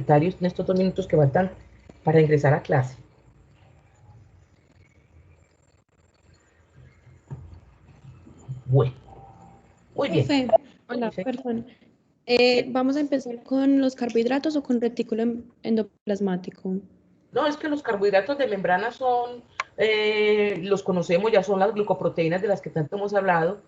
comentarios en estos 2 minutos que faltan para ingresar a clase. Bueno, muy bien. Profe, hola, perdón. ¿Vamos a empezar con los carbohidratos o con retículo endoplasmático? No, es que los carbohidratos de membrana son, los conocemos, ya son las glucoproteínas de las que tanto hemos hablado,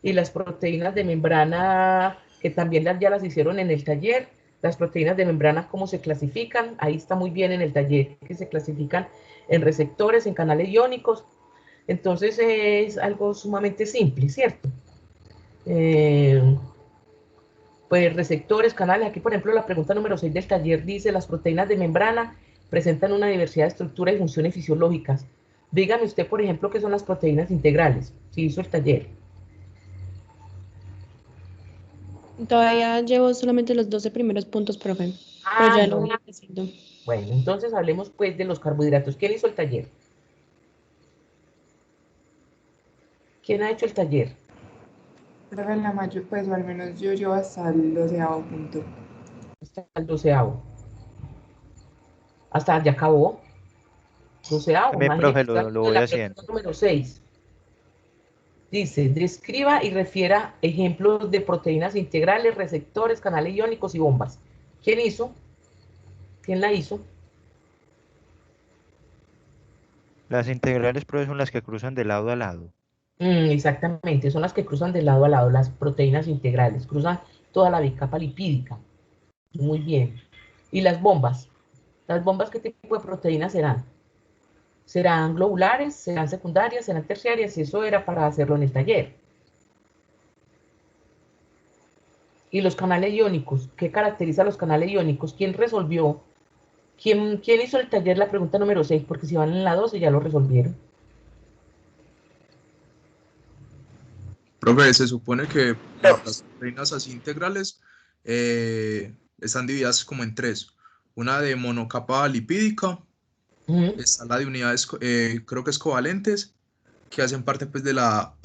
y las proteínas de membrana, que también ya las hicieron en el taller. Las proteínas de membrana, ¿cómo se clasifican? Ahí está muy bien en el taller, que se clasifican en receptores, en canales iónicos. Entonces es algo sumamente simple, ¿cierto? Pues receptores, canales. Aquí, por ejemplo, la pregunta número 6 del taller dice: las proteínas de membrana presentan una diversidad de estructuras y funciones fisiológicas. Dígame usted, por ejemplo, qué son las proteínas integrales, si hizo el taller. Todavía llevo solamente los 12 primeros puntos, profe, pero ya lo No. voy haciendo. Bueno, entonces hablemos pues de los carbohidratos. ¿Quién hizo el taller? ¿Quién ha hecho el taller? Profe, la mayor, pues, o al menos yo llevo hasta el 12º punto. Hasta el 12º. Hasta ya acabó. 12º, También, imagínate, profe, está lo en voy la pregunta haciendo. número 6. Dice: describa y refiera ejemplos de proteínas integrales, receptores, canales iónicos y bombas. ¿Quién hizo? ¿Quién la hizo? Las integrales, profe, son las que cruzan de lado a lado. Exactamente, son las que cruzan de lado a lado, las proteínas integrales, cruzan toda la bicapa lipídica. Muy bien. ¿Y las bombas? ¿Las bombas qué tipo de proteínas serán? ¿Serán globulares? ¿Serán secundarias? ¿Serán terciarias? Y eso era para hacerlo en el taller. ¿Y los canales iónicos? ¿Qué caracteriza a los canales iónicos? ¿Quién resolvió? ¿Quién hizo el taller la pregunta número 6? Porque si van en la 12 ya lo resolvieron. Profe, se supone que las proteínas así integrales están divididas como en 3. Una de monocapa lipídica, está la de unidades, creo que es covalentes, que hacen parte pues de la,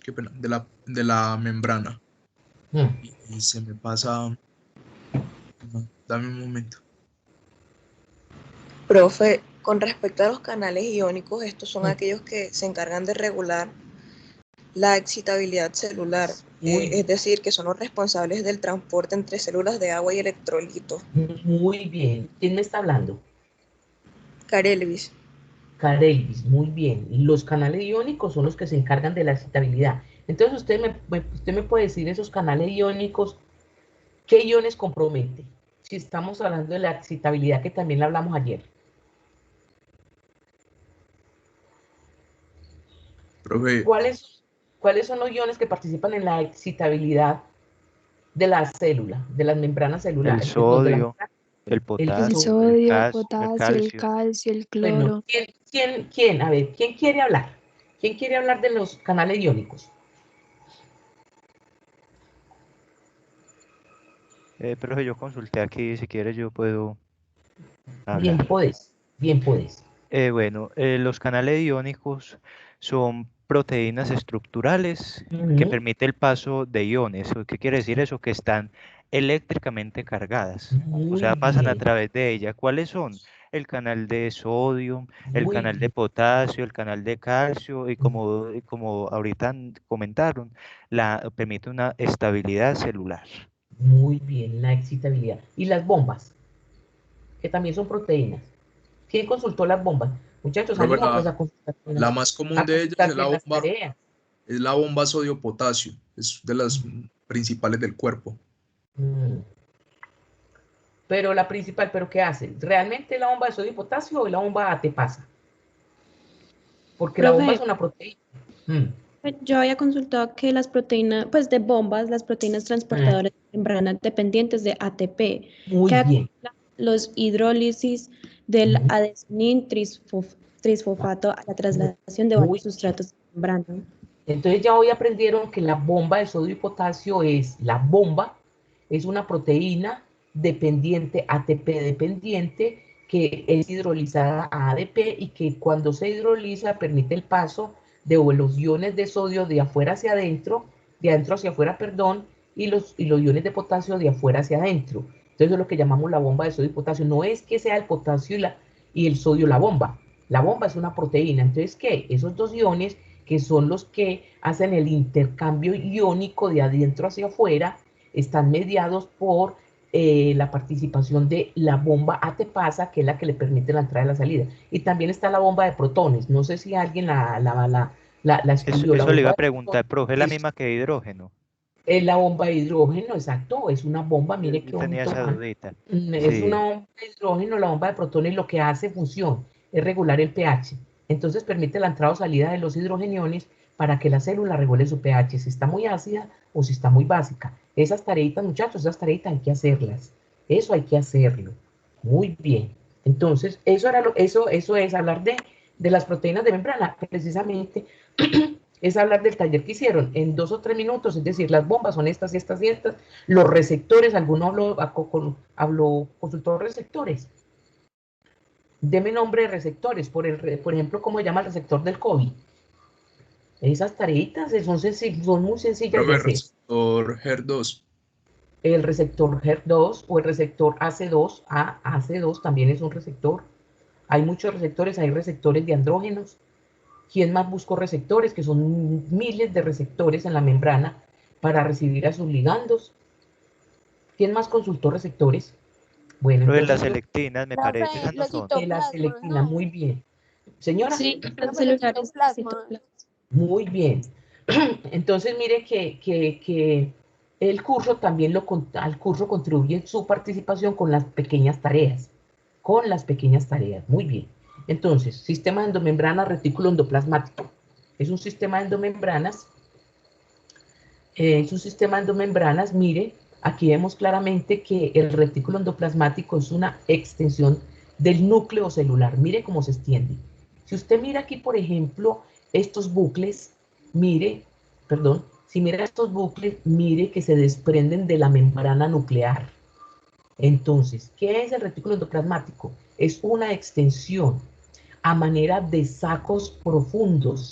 qué pena, de la membrana. Y se me pasa, no, dame un momento. Profe, con respecto a los canales iónicos, estos son aquellos que se encargan de regular la excitabilidad celular, es decir, que son los responsables del transporte entre células de agua y electrolitos. Muy bien. ¿Quién me está hablando? Carelvis. Carelvis, muy bien. Los canales iónicos son los que se encargan de la excitabilidad. Entonces usted me puede decir esos canales iónicos, ¿qué iones compromete? Si estamos hablando de la excitabilidad, que también la hablamos ayer. Profe, ¿Cuáles son los iones que participan en la excitabilidad de la célula, de las membranas El celulares? sodio, el El potasio, el sodio, el potasio, el potasio, el calcio. calcio, el Bueno, cloro. ¿quién? A ver, ¿quién quiere hablar? ¿Quién quiere hablar de los canales iónicos? Profe, yo consulté aquí, si quieres yo puedo Bien hablar. podés, bien podés. Bueno, los canales iónicos son proteínas estructurales que permiten el paso de iones. ¿Qué quiere decir eso? Que están eléctricamente cargadas. O Muy sea, pasan a bien, través de ella. ¿Cuáles son? El canal de sodio, el muy canal de bien. potasio, el canal de calcio y como ahorita comentaron, permite una estabilidad celular. Muy bien, la excitabilidad. Y las bombas, que también son proteínas. ¿Quién consultó las bombas? Muchachos, profe, ánimo pues a consultar, la más común a de ellas consultar bien las tareas. es la bomba sodio-potasio, es de las principales del cuerpo. Pero la principal, ¿pero qué hace? ¿Realmente la bomba de sodio y potasio o la bomba te pasa? Porque la bomba Profe, es una proteína. yo había consultado que las proteínas, pues de bombas, las proteínas transportadoras de membrana dependientes de ATP, Muy que bien. activan los hidrólisis del adenosín trisfosfato a la trasladación de varios Muy sustratos de membrana. Entonces ya hoy aprendieron que la bomba de sodio y potasio es una proteína dependiente, ATP dependiente, que es hidrolizada a ADP y que cuando se hidroliza permite el paso de los iones de sodio de afuera hacia adentro, de adentro hacia afuera, perdón, y los iones de potasio de afuera hacia adentro. Entonces eso es lo que llamamos la bomba de sodio y potasio. No es que sea el potasio y el sodio la bomba. La bomba es una proteína. Entonces, ¿qué? Esos dos iones que son los que hacen el intercambio iónico de adentro hacia afuera, están mediados por la participación de la bomba ATPasa, que es la que le permite la entrada y la salida. Y también está la bomba de protones. No sé si alguien la estudió. La Eso le iba bomba a de preguntar, protones profe, ¿es la misma que de hidrógeno? es la bomba de hidrógeno, exacto. Es una bomba, mire Yo qué tenía bonito, esa man. dudita. Es una Sí. bomba de hidrógeno, la bomba de protones lo que hace función es regular el pH. Entonces permite la entrada o salida de los hidrogeniones para que la célula regule su pH, si está muy ácida o si está muy básica. Esas tareitas, muchachos, esas tareitas hay que hacerlas. Eso hay que hacerlo. Muy bien. Entonces, eso es hablar de las proteínas de membrana, precisamente. Es hablar del taller que hicieron en 2 o 3 minutos, es decir, las bombas son estas y estas y estas, los receptores, alguno habló consultor receptores. Deme nombre de receptores, por ejemplo, ¿cómo se llama el receptor del COVID? Esas tareitas son muy sencillas de Profe, hacer. receptor HER2. El receptor HER2 o el receptor AC2, AC2 también es un receptor. Hay muchos receptores, hay receptores de andrógenos. ¿Quién más buscó receptores? Que son miles de receptores en la membrana para recibir a sus ligandos. ¿Quién más consultó receptores? Bueno, Lo de las entonces selectinas, me Profe, parece, esas no los son. de la citoplasmas, selectina, ¿no? muy bien. Señora, Sí, los Profe, los celulares, citoplasmas. muy bien. Entonces, mire que el curso también al curso contribuye su participación con las pequeñas tareas. Con las pequeñas tareas, muy bien. Entonces, sistema de endomembrana retículo endoplasmático. Es un sistema de endomembranas. Es un sistema de endomembranas, mire, aquí vemos claramente que el retículo endoplasmático es una extensión del núcleo celular. Mire cómo se extiende. Si usted mira aquí, por ejemplo, estos bucles, mire, perdón, si mira estos bucles, mire que se desprenden de la membrana nuclear. Entonces, ¿qué es el retículo endoplasmático? Es una extensión a manera de sacos profundos,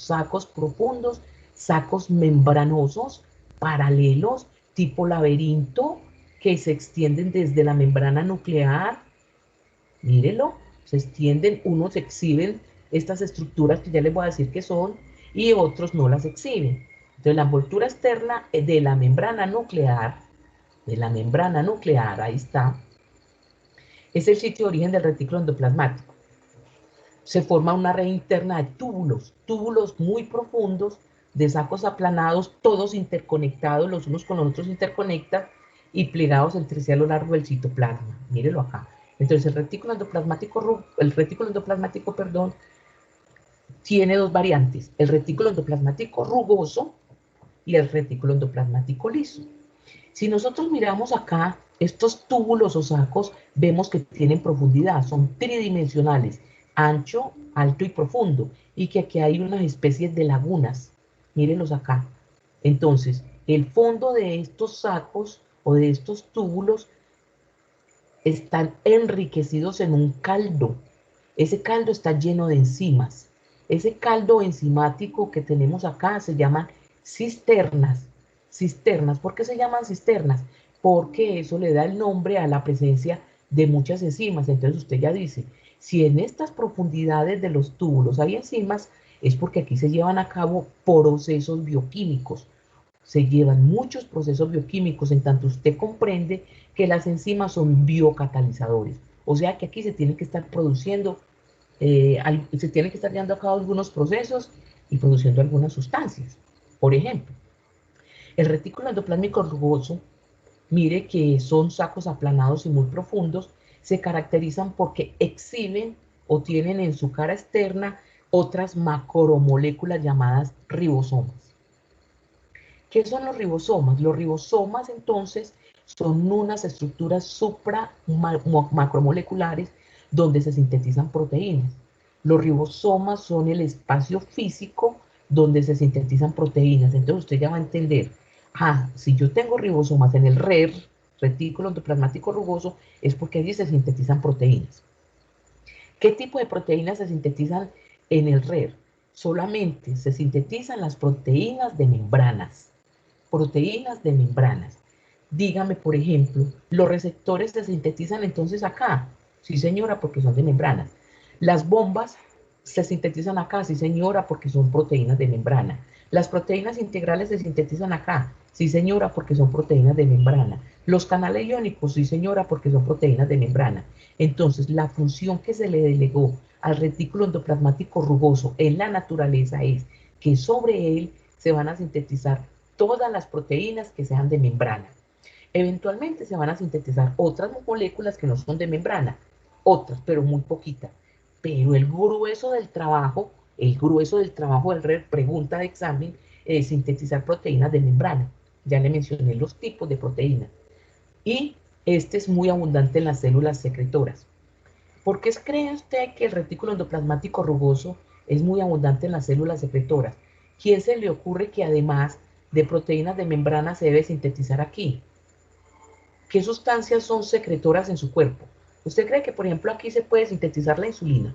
sacos membranosos, paralelos, tipo laberinto, que se extienden desde la membrana nuclear. Mírelo, se extienden, unos exhiben estas estructuras que ya les voy a decir que son, y otros no las exhiben. Entonces, la envoltura externa de la membrana nuclear, ahí está, es el sitio de origen del retículo endoplasmático. Se forma una red interna de túbulos muy profundos, de sacos aplanados, todos interconectados, los unos con los otros interconectan y plegados entre sí a lo largo del citoplasma. Mírelo acá. Entonces el retículo endoplasmático, perdón, tiene dos variantes, el retículo endoplasmático rugoso y el retículo endoplasmático liso. Si nosotros miramos acá, estos túbulos o sacos, vemos que tienen profundidad, son tridimensionales, ancho, alto y profundo, y que aquí hay unas especies de lagunas. Mírenlos acá. Entonces, el fondo de estos sacos o de estos túbulos están enriquecidos en un caldo. Ese caldo está lleno de enzimas. Ese caldo enzimático que tenemos acá se llaman cisternas. Cisternas, ¿por qué se llaman cisternas? Porque eso le da el nombre a la presencia de muchas enzimas. Entonces usted ya dice, si en estas profundidades de los túbulos hay enzimas, es porque aquí se llevan a cabo procesos bioquímicos. Se llevan muchos procesos bioquímicos, en tanto usted comprende que las enzimas son biocatalizadores. O sea que aquí se tienen que estar produciendo, se tienen que estar llevando a cabo algunos procesos y produciendo algunas sustancias. Por ejemplo, el retículo endoplásmico rugoso, mire que son sacos aplanados y muy profundos, se caracterizan porque exhiben o tienen en su cara externa otras macromoléculas llamadas ribosomas. ¿Qué son los ribosomas? Los ribosomas, entonces, son unas estructuras macromoleculares donde se sintetizan proteínas. Los ribosomas son el espacio físico donde se sintetizan proteínas. Entonces usted ya va a entender, si yo tengo ribosomas en el retículo endoplasmático rugoso, es porque allí se sintetizan proteínas. ¿Qué tipo de proteínas se sintetizan en el RER? Solamente se sintetizan las proteínas de membranas. Proteínas de membranas. dígame, por ejemplo, ¿los receptores se sintetizan entonces acá? Sí, señora, porque son de membrana. Las bombas se sintetizan acá, sí, señora, porque son proteínas de membrana. Las proteínas integrales se sintetizan acá, sí, señora, porque son proteínas de membrana. Los canales iónicos, sí, señora, porque son proteínas de membrana. Entonces, la función que se le delegó al retículo endoplasmático rugoso en la naturaleza es que sobre él se van a sintetizar todas las proteínas que sean de membrana. Eventualmente se van a sintetizar otras moléculas que no son de membrana, otras, pero muy poquitas. Pero el grueso del trabajo del RER, pregunta de examen, es sintetizar proteínas de membrana. Ya le mencioné los tipos de proteínas. Y este es muy abundante en las células secretoras. ¿Por qué cree usted que el retículo endoplasmático rugoso es muy abundante en las células secretoras? ¿Quién se le ocurre que además de proteínas de membrana se debe sintetizar aquí? ¿Qué sustancias son secretoras en su cuerpo? ¿Usted cree que, por ejemplo, aquí se puede sintetizar la insulina?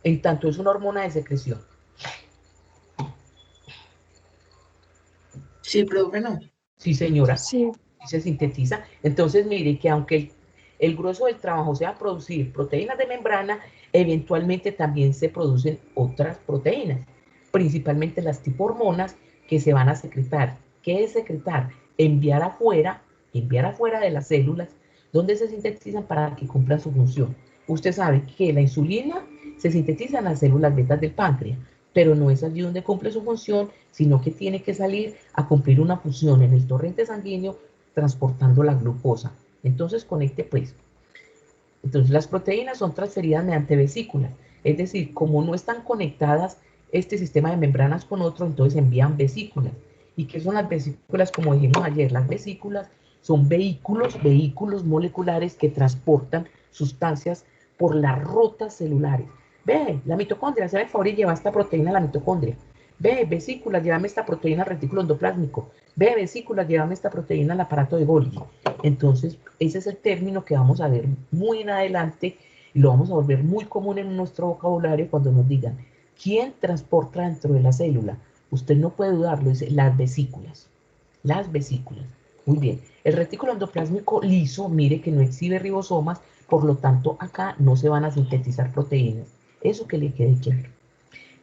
En tanto es una hormona de secreción. Sí, profe, no. Sí, señora, Sí. y se sintetiza. Entonces, mire que aunque el grueso del trabajo sea producir proteínas de membrana, eventualmente también se producen otras proteínas, principalmente las tipo hormonas que se van a secretar. ¿Qué es secretar? Enviar afuera de las células, donde se sintetizan para que cumplan su función. Usted sabe que la insulina se sintetiza en las células betas del páncreas, pero no es allí donde cumple su función, sino que tiene que salir a cumplir una función en el torrente sanguíneo transportando la glucosa. Entonces conecte pues. Entonces las proteínas son transferidas mediante vesículas, es decir, como no están conectadas este sistema de membranas con otro, entonces envían vesículas. ¿Y qué son las vesículas? Como dijimos ayer, las vesículas son vehículos moleculares que transportan sustancias por las rutas celulares. Ve, la mitocondria, se ve favor y lleva esta proteína a la mitocondria. Ve, vesículas, llévame esta proteína al retículo endoplásmico. Ve, vesículas, llévame esta proteína al aparato de Golgi. Entonces, ese es el término que vamos a ver muy en adelante y lo vamos a volver muy común en nuestro vocabulario cuando nos digan, ¿quién transporta dentro de la célula? Usted no puede dudarlo, dice las vesículas. Las vesículas. Muy bien. El retículo endoplásmico liso, mire que no exhibe ribosomas, por lo tanto acá no se van a sintetizar proteínas. Eso que le quede claro.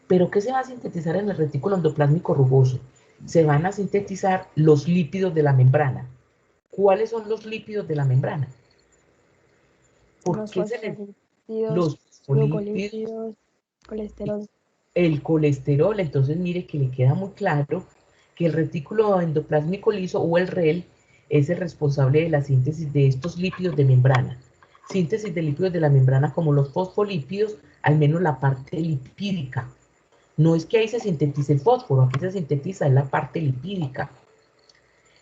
¿Pero qué se va a sintetizar en el retículo endoplásmico rugoso? Se van a sintetizar los lípidos de la membrana. ¿Cuáles son los lípidos de la membrana? ¿Por Los qué se les... fosfolípidos, Los fosfolípidos, glucolípidos, colesterol. el colesterol? Entonces mire que le queda muy claro que el retículo endoplásmico liso o el REL es el responsable de la síntesis de estos lípidos de membrana. Síntesis de lípidos de la membrana como los fosfolípidos, al menos la parte lipídica. No es que ahí se sintetice el fósforo, aquí se sintetiza en la parte lipídica.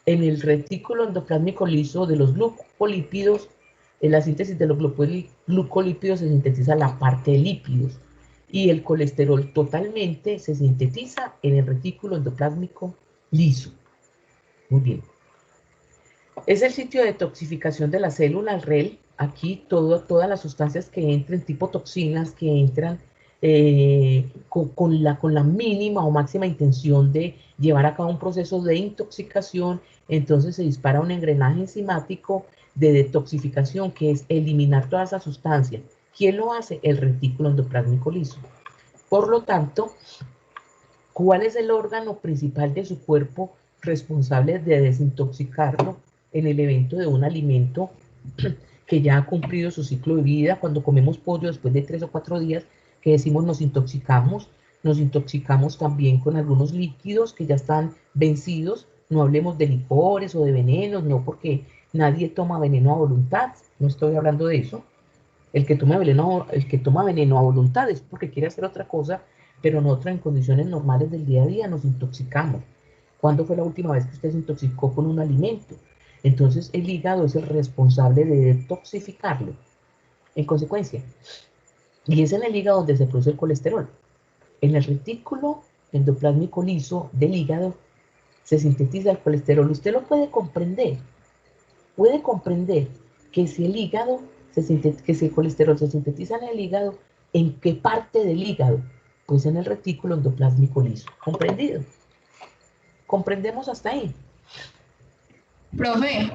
En el retículo endoplásmico liso de los glucolípidos, en la síntesis de los glucolípidos se sintetiza la parte de lípidos y el colesterol totalmente se sintetiza en el retículo endoplásmico liso. Muy bien. Es el sitio de toxificación de la célula, el REL. Aquí todas las sustancias que entren, tipo toxinas, que entran con la mínima o máxima intención de llevar a cabo un proceso de intoxicación, entonces se dispara un engranaje enzimático de detoxificación, que es eliminar todas esas sustancias. ¿Quién lo hace? El retículo endoplásmico liso. Por lo tanto, ¿cuál es el órgano principal de su cuerpo responsable de desintoxicarlo en el evento de un alimento que ya ha cumplido su ciclo de vida? Cuando comemos pollo después de 3 o 4 días, que decimos nos intoxicamos también con algunos líquidos que ya están vencidos. No hablemos de licores o de venenos, no, porque nadie toma veneno a voluntad, no estoy hablando de eso. El que toma veneno a voluntad es porque quiere hacer otra cosa, pero nosotros en condiciones normales del día a día nos intoxicamos. ¿Cuándo fue la última vez que usted se intoxicó con un alimento? Entonces el hígado es el responsable de detoxificarlo. En consecuencia, y es en el hígado donde se produce el colesterol. En el retículo endoplásmico liso del hígado se sintetiza el colesterol. Usted lo puede comprender que si el hígado, que si el colesterol se sintetiza en el hígado, ¿en qué parte del hígado? Pues en el retículo endoplásmico liso. ¿Comprendido? ¿Comprendemos hasta ahí? Profe,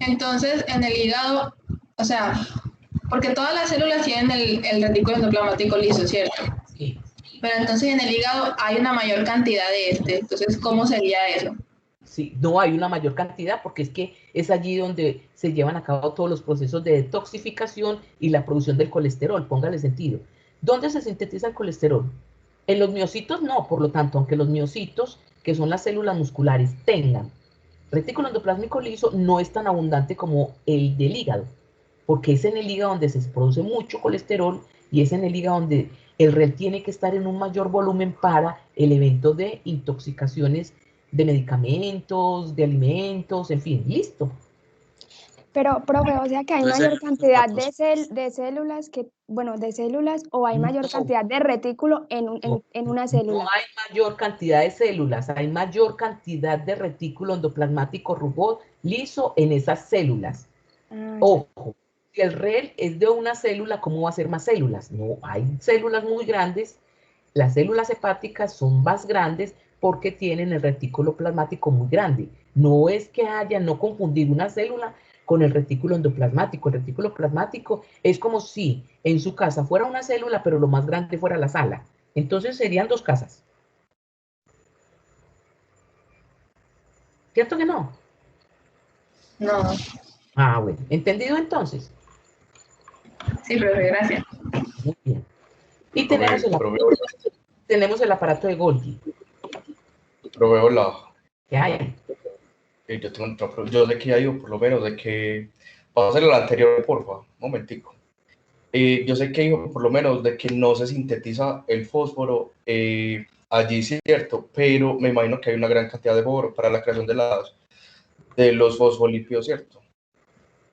entonces en el hígado, o sea, porque todas las células tienen el retículo endoplasmático liso, ¿cierto? Sí. Pero entonces en el hígado hay una mayor cantidad de entonces, ¿cómo sería eso? Sí, no hay una mayor cantidad porque es que es allí donde se llevan a cabo todos los procesos de detoxificación y la producción del colesterol, póngale sentido. ¿Dónde se sintetiza el colesterol? En los miocitos no, por lo tanto, aunque los miocitos, que son las células musculares, tengan retículo endoplásmico liso, no es tan abundante como el del hígado, porque es en el hígado donde se produce mucho colesterol y es en el hígado donde el REL tiene que estar en un mayor volumen para el evento de intoxicaciones de medicamentos, de alimentos, en fin, listo. Pero, profe, o sea que hay Entonces, mayor cantidad de células que, bueno, de células o hay mayor cantidad de retículo en una célula. No hay mayor cantidad de células, hay mayor cantidad de retículo endoplasmático rugoso liso en esas células. Ojo, si el REL es de una célula, ¿cómo va a ser más células? No, hay células muy grandes, las células hepáticas son más grandes porque tienen el retículo plasmático muy grande. No es que haya, no confundir una célula con el retículo endoplasmático. El retículo plasmático es como si en su casa fuera una célula, pero lo más grande fuera la sala. Entonces serían dos casas. ¿Cierto que no? No. Ah, bueno. ¿Entendido entonces? Sí, profe, gracias. Muy bien. Y tenemos el aparato de Golgi. Profe, hola. ¿Qué hay? Yo tengo otra pregunta. Yo sé que hay por lo menos de que... Vamos a hacer la anterior, porfa. Un momentico. Yo sé que dijo por lo menos de que no se sintetiza el fósforo allí, cierto, pero me imagino que hay una gran cantidad de fósforo para la creación de los fosfolípidos, ¿cierto?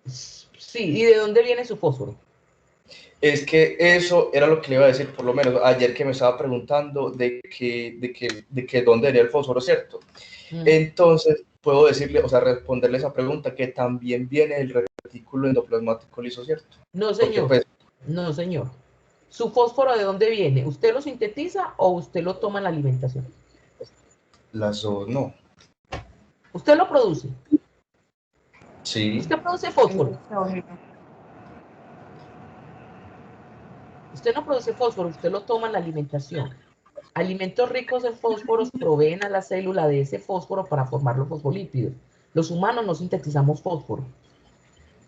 Sí, ¿y de dónde viene su fósforo? Es que eso era lo que le iba a decir, por lo menos ayer que me estaba preguntando de que dónde venía el fósforo, ¿cierto? Entonces, puedo decirle, o sea, responderle esa pregunta, que también viene el retículo endoplasmático liso, ¿cierto? No, señor. Porque, pues, no, señor. ¿Su fósforo de dónde viene? ¿Usted lo sintetiza o usted lo toma en la alimentación? las dos, no. ¿Usted lo produce? Sí. ¿Usted produce fósforo? Usted no produce fósforo, usted lo toma en la alimentación. Alimentos ricos en fósforos proveen a la célula de ese fósforo para formar los fosfolípidos. Los humanos no sintetizamos fósforo.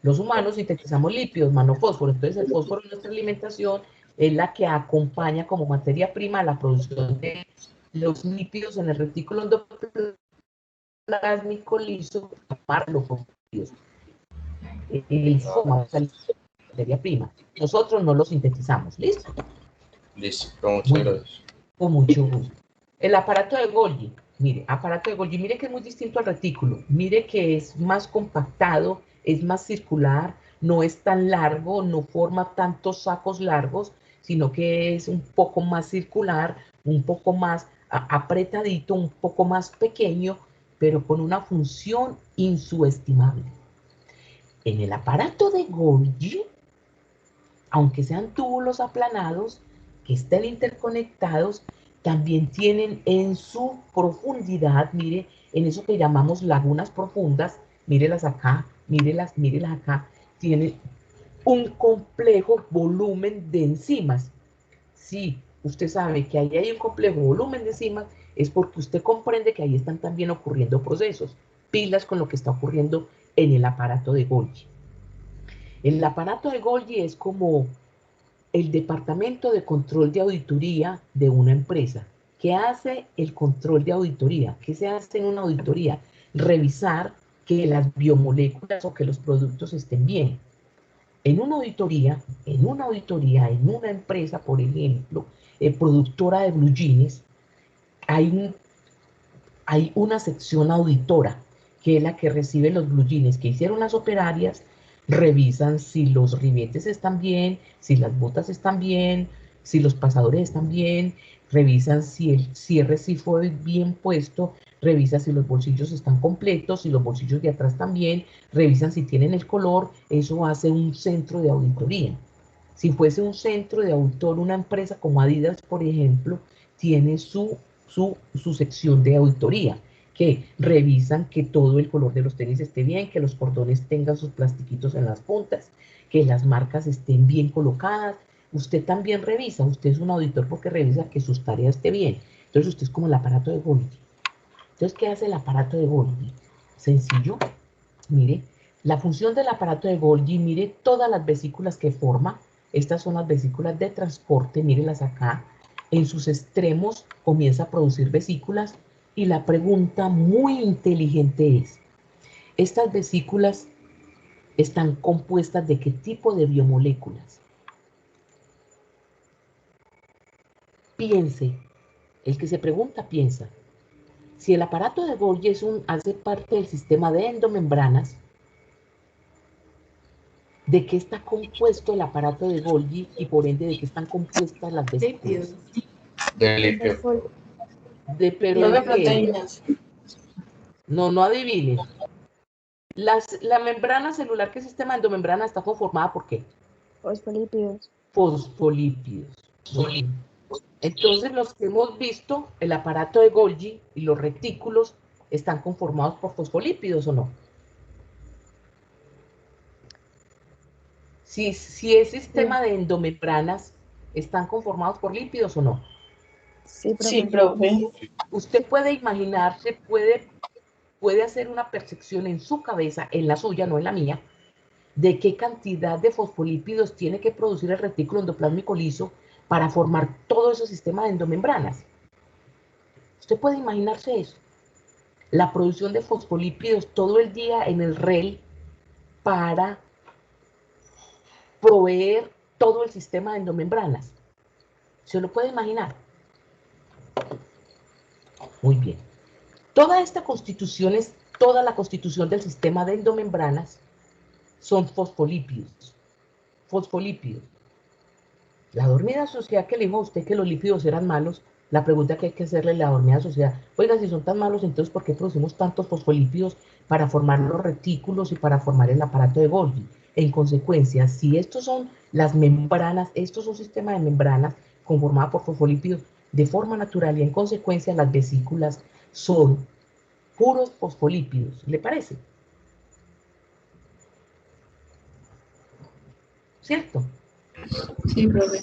Los humanos sintetizamos lípidos, fósforo. Entonces el fósforo en nuestra alimentación es la que acompaña como materia prima a la producción de los lípidos en el retículo endoplasmático liso, formar los fosfolípidos. El fósforo es la materia prima. Nosotros no lo sintetizamos. ¿Listo? Listo, muchas gracias. Con mucho gusto. El aparato de Golgi, mire que es muy distinto al retículo, mire que es más compactado, es más circular, no es tan largo, no forma tantos sacos largos, sino que es un poco más circular, un poco más apretadito, un poco más pequeño, pero con una función insubestimable. En el aparato de Golgi, aunque sean túbulos aplanados, que estén interconectados, también tienen en su profundidad, mire, en eso que llamamos lagunas profundas, mírelas acá, mírelas acá, tienen un complejo volumen de enzimas. Si usted sabe que ahí hay un complejo volumen de enzimas, es porque usted comprende que ahí están también ocurriendo procesos, pilas con lo que está ocurriendo en el aparato de Golgi. El aparato de Golgi es como el departamento de control de auditoría de una empresa. ¿Qué hace el control de auditoría? ¿Qué se hace en una auditoría? Revisar que las biomoléculas o que los productos estén bien. En una auditoría, en una empresa, por ejemplo, productora de blue jeans, hay una sección auditora, que es la que recibe los blue jeans que hicieron las operarias, revisan si los ribetes están bien, si las botas están bien, si los pasadores están bien, revisan si el cierre sí fue bien puesto, revisan si los bolsillos están completos, si los bolsillos de atrás también, revisan si tienen el color. Eso hace un centro de auditoría. Si fuese un centro de auditor, una empresa como Adidas, por ejemplo, tiene su sección de auditoría. que revisan que todo el color de los tenis esté bien, que los cordones tengan sus plastiquitos en las puntas, que las marcas estén bien colocadas. Usted también revisa, usted es un auditor porque revisa que sus tareas estén bien. Entonces usted es como el aparato de Golgi. Entonces, ¿qué hace el aparato de Golgi? Sencillo, mire, la función del aparato de Golgi, mire todas las vesículas que forma. Estas son las vesículas de transporte, mírenlas acá. En sus extremos comienza a producir vesículas y la pregunta muy inteligente es, ¿estas vesículas están compuestas de qué tipo de biomoléculas? Piense, el que se pregunta piensa. Si el aparato de Golgi hace parte del sistema de endomembranas, ¿de qué está compuesto el aparato de Golgi y por ende de qué están compuestas las vesículas? De litio. Pero de proteínas. No adivine. La membrana celular, que es sistema endomembrana, está conformada por ¿qué? Fosfolípidos. Fosfolípidos. Entonces, los que hemos visto, el aparato de Golgi y los retículos están conformados por fosfolípidos, ¿o no? Si es sistema de endomembranas, ¿están conformados por lípidos o no? Sí, profe. Sí, profe. Usted puede imaginarse, puede hacer una percepción en su cabeza, en la suya, no en la mía, de qué cantidad de fosfolípidos tiene que producir el retículo endoplásmico liso para formar todo ese sistema de endomembranas. Usted puede imaginarse eso. La producción de fosfolípidos todo el día en el REL para proveer todo el sistema de endomembranas. ¿Se lo puede imaginar? Muy bien. Toda esta constitución es toda la constitución del sistema de endomembranas son fosfolípidos. Fosfolípidos. La dormida sociedad que le dijo a usted que los lípidos eran malos, la pregunta que hay que hacerle a la dormida sociedad, oiga, si son tan malos, entonces ¿por qué producimos tantos fosfolípidos para formar los retículos y para formar el aparato de Golgi? En consecuencia, si estos son las membranas, estos son sistemas de membranas conformadas por fosfolípidos de forma natural y en consecuencia las vesículas son puros fosfolípidos, ¿le parece? ¿Cierto? Sí, profe.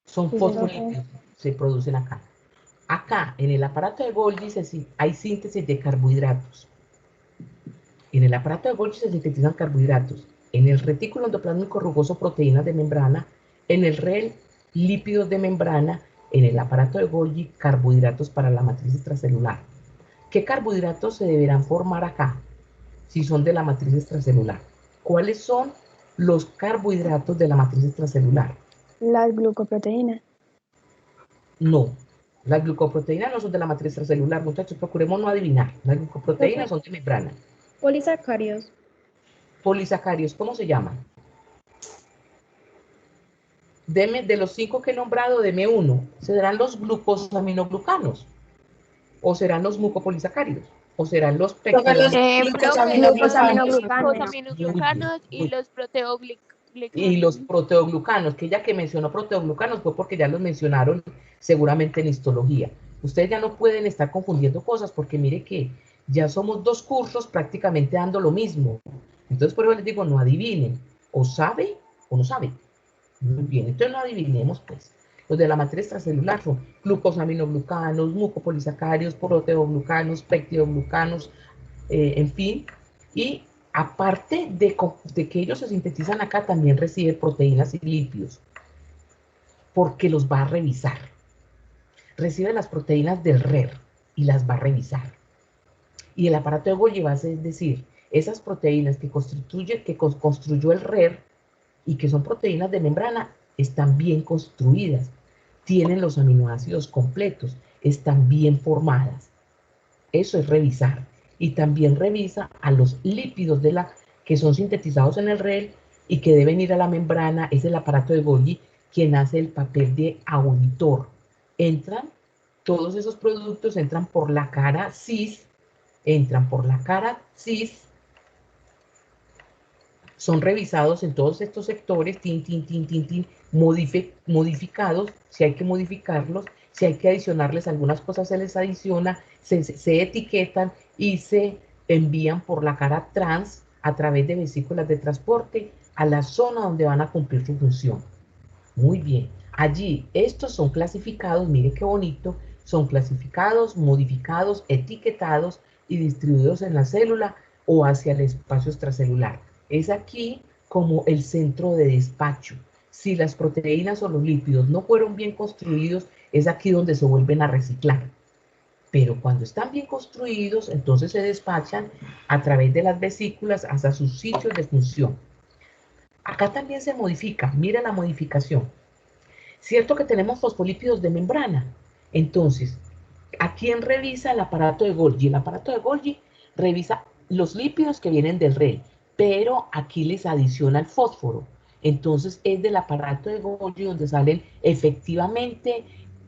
Son Sí, fosfolípidos, se producen acá. Acá, en el aparato de Golgi, hay síntesis de carbohidratos. En el aparato de Golgi se sintetizan carbohidratos. En el retículo endoplásmico rugoso, proteínas de membrana. En el REL, lípidos de membrana. En el aparato de Golgi, carbohidratos para la matriz extracelular. ¿Qué carbohidratos se deberán formar acá? Si son de la matriz extracelular. ¿Cuáles son los carbohidratos de la matriz extracelular? Las glucoproteínas. No, las glucoproteínas no son de la matriz extracelular, muchachos, procuremos no adivinar. Las glucoproteínas son de membrana. Polisacáridos. Polisacáridos, ¿cómo se llaman? Deme, de los 5 que he nombrado, deme uno. ¿Serán los glucosaminoglucanos? ¿O serán los mucopolisacáridos? ¿O serán los Glucosaminoglucanos y los proteoglucanos. Y los proteoglucanos, que ella que mencionó proteoglucanos fue porque ya los mencionaron seguramente en histología. Ustedes ya no pueden estar confundiendo cosas porque mire que ya somos 2 cursos prácticamente dando lo mismo. Entonces por eso les digo, no adivinen, o sabe o no sabe. Muy bien, entonces no adivinemos pues. Los de la matriz extracelular son glucosaminoglucanos, mucopolisacáridos, proteoglucanos, peptidoglucanos, en fin, y aparte de que ellos se sintetizan acá, también recibe proteínas y lípidos, porque los va a revisar. Recibe las proteínas del RER y las va a revisar. Y el aparato de Golgi va a ser, es decir, esas proteínas que construyó el RER y que son proteínas de membrana, están bien construidas, tienen los aminoácidos completos, están bien formadas. Eso es revisar. Y también revisa a los lípidos que son sintetizados en el REL y que deben ir a la membrana. Es el aparato de Golgi quien hace el papel de auditor. Todos esos productos entran por la cara cis, son revisados en todos estos sectores, modificados, si hay que modificarlos, si hay que adicionarles algunas cosas se les adiciona, se etiquetan y se envían por la cara trans a través de vesículas de transporte a la zona donde van a cumplir su función. Muy bien. Allí estos son clasificados, mire qué bonito, son clasificados, modificados, etiquetados y distribuidos en la célula o hacia el espacio extracelular. Es aquí como el centro de despacho. Si las proteínas o los lípidos no fueron bien construidos, es aquí donde se vuelven a reciclar. Pero cuando están bien construidos, entonces se despachan a través de las vesículas hasta sus sitios de función. Acá también se modifica, mira la modificación. Cierto que tenemos fosfolípidos de membrana. Entonces, ¿a quién revisa el aparato de Golgi? El aparato de Golgi revisa los lípidos que vienen del REL, pero aquí les adiciona el fósforo. Entonces, es del aparato de Golgi donde salen efectivamente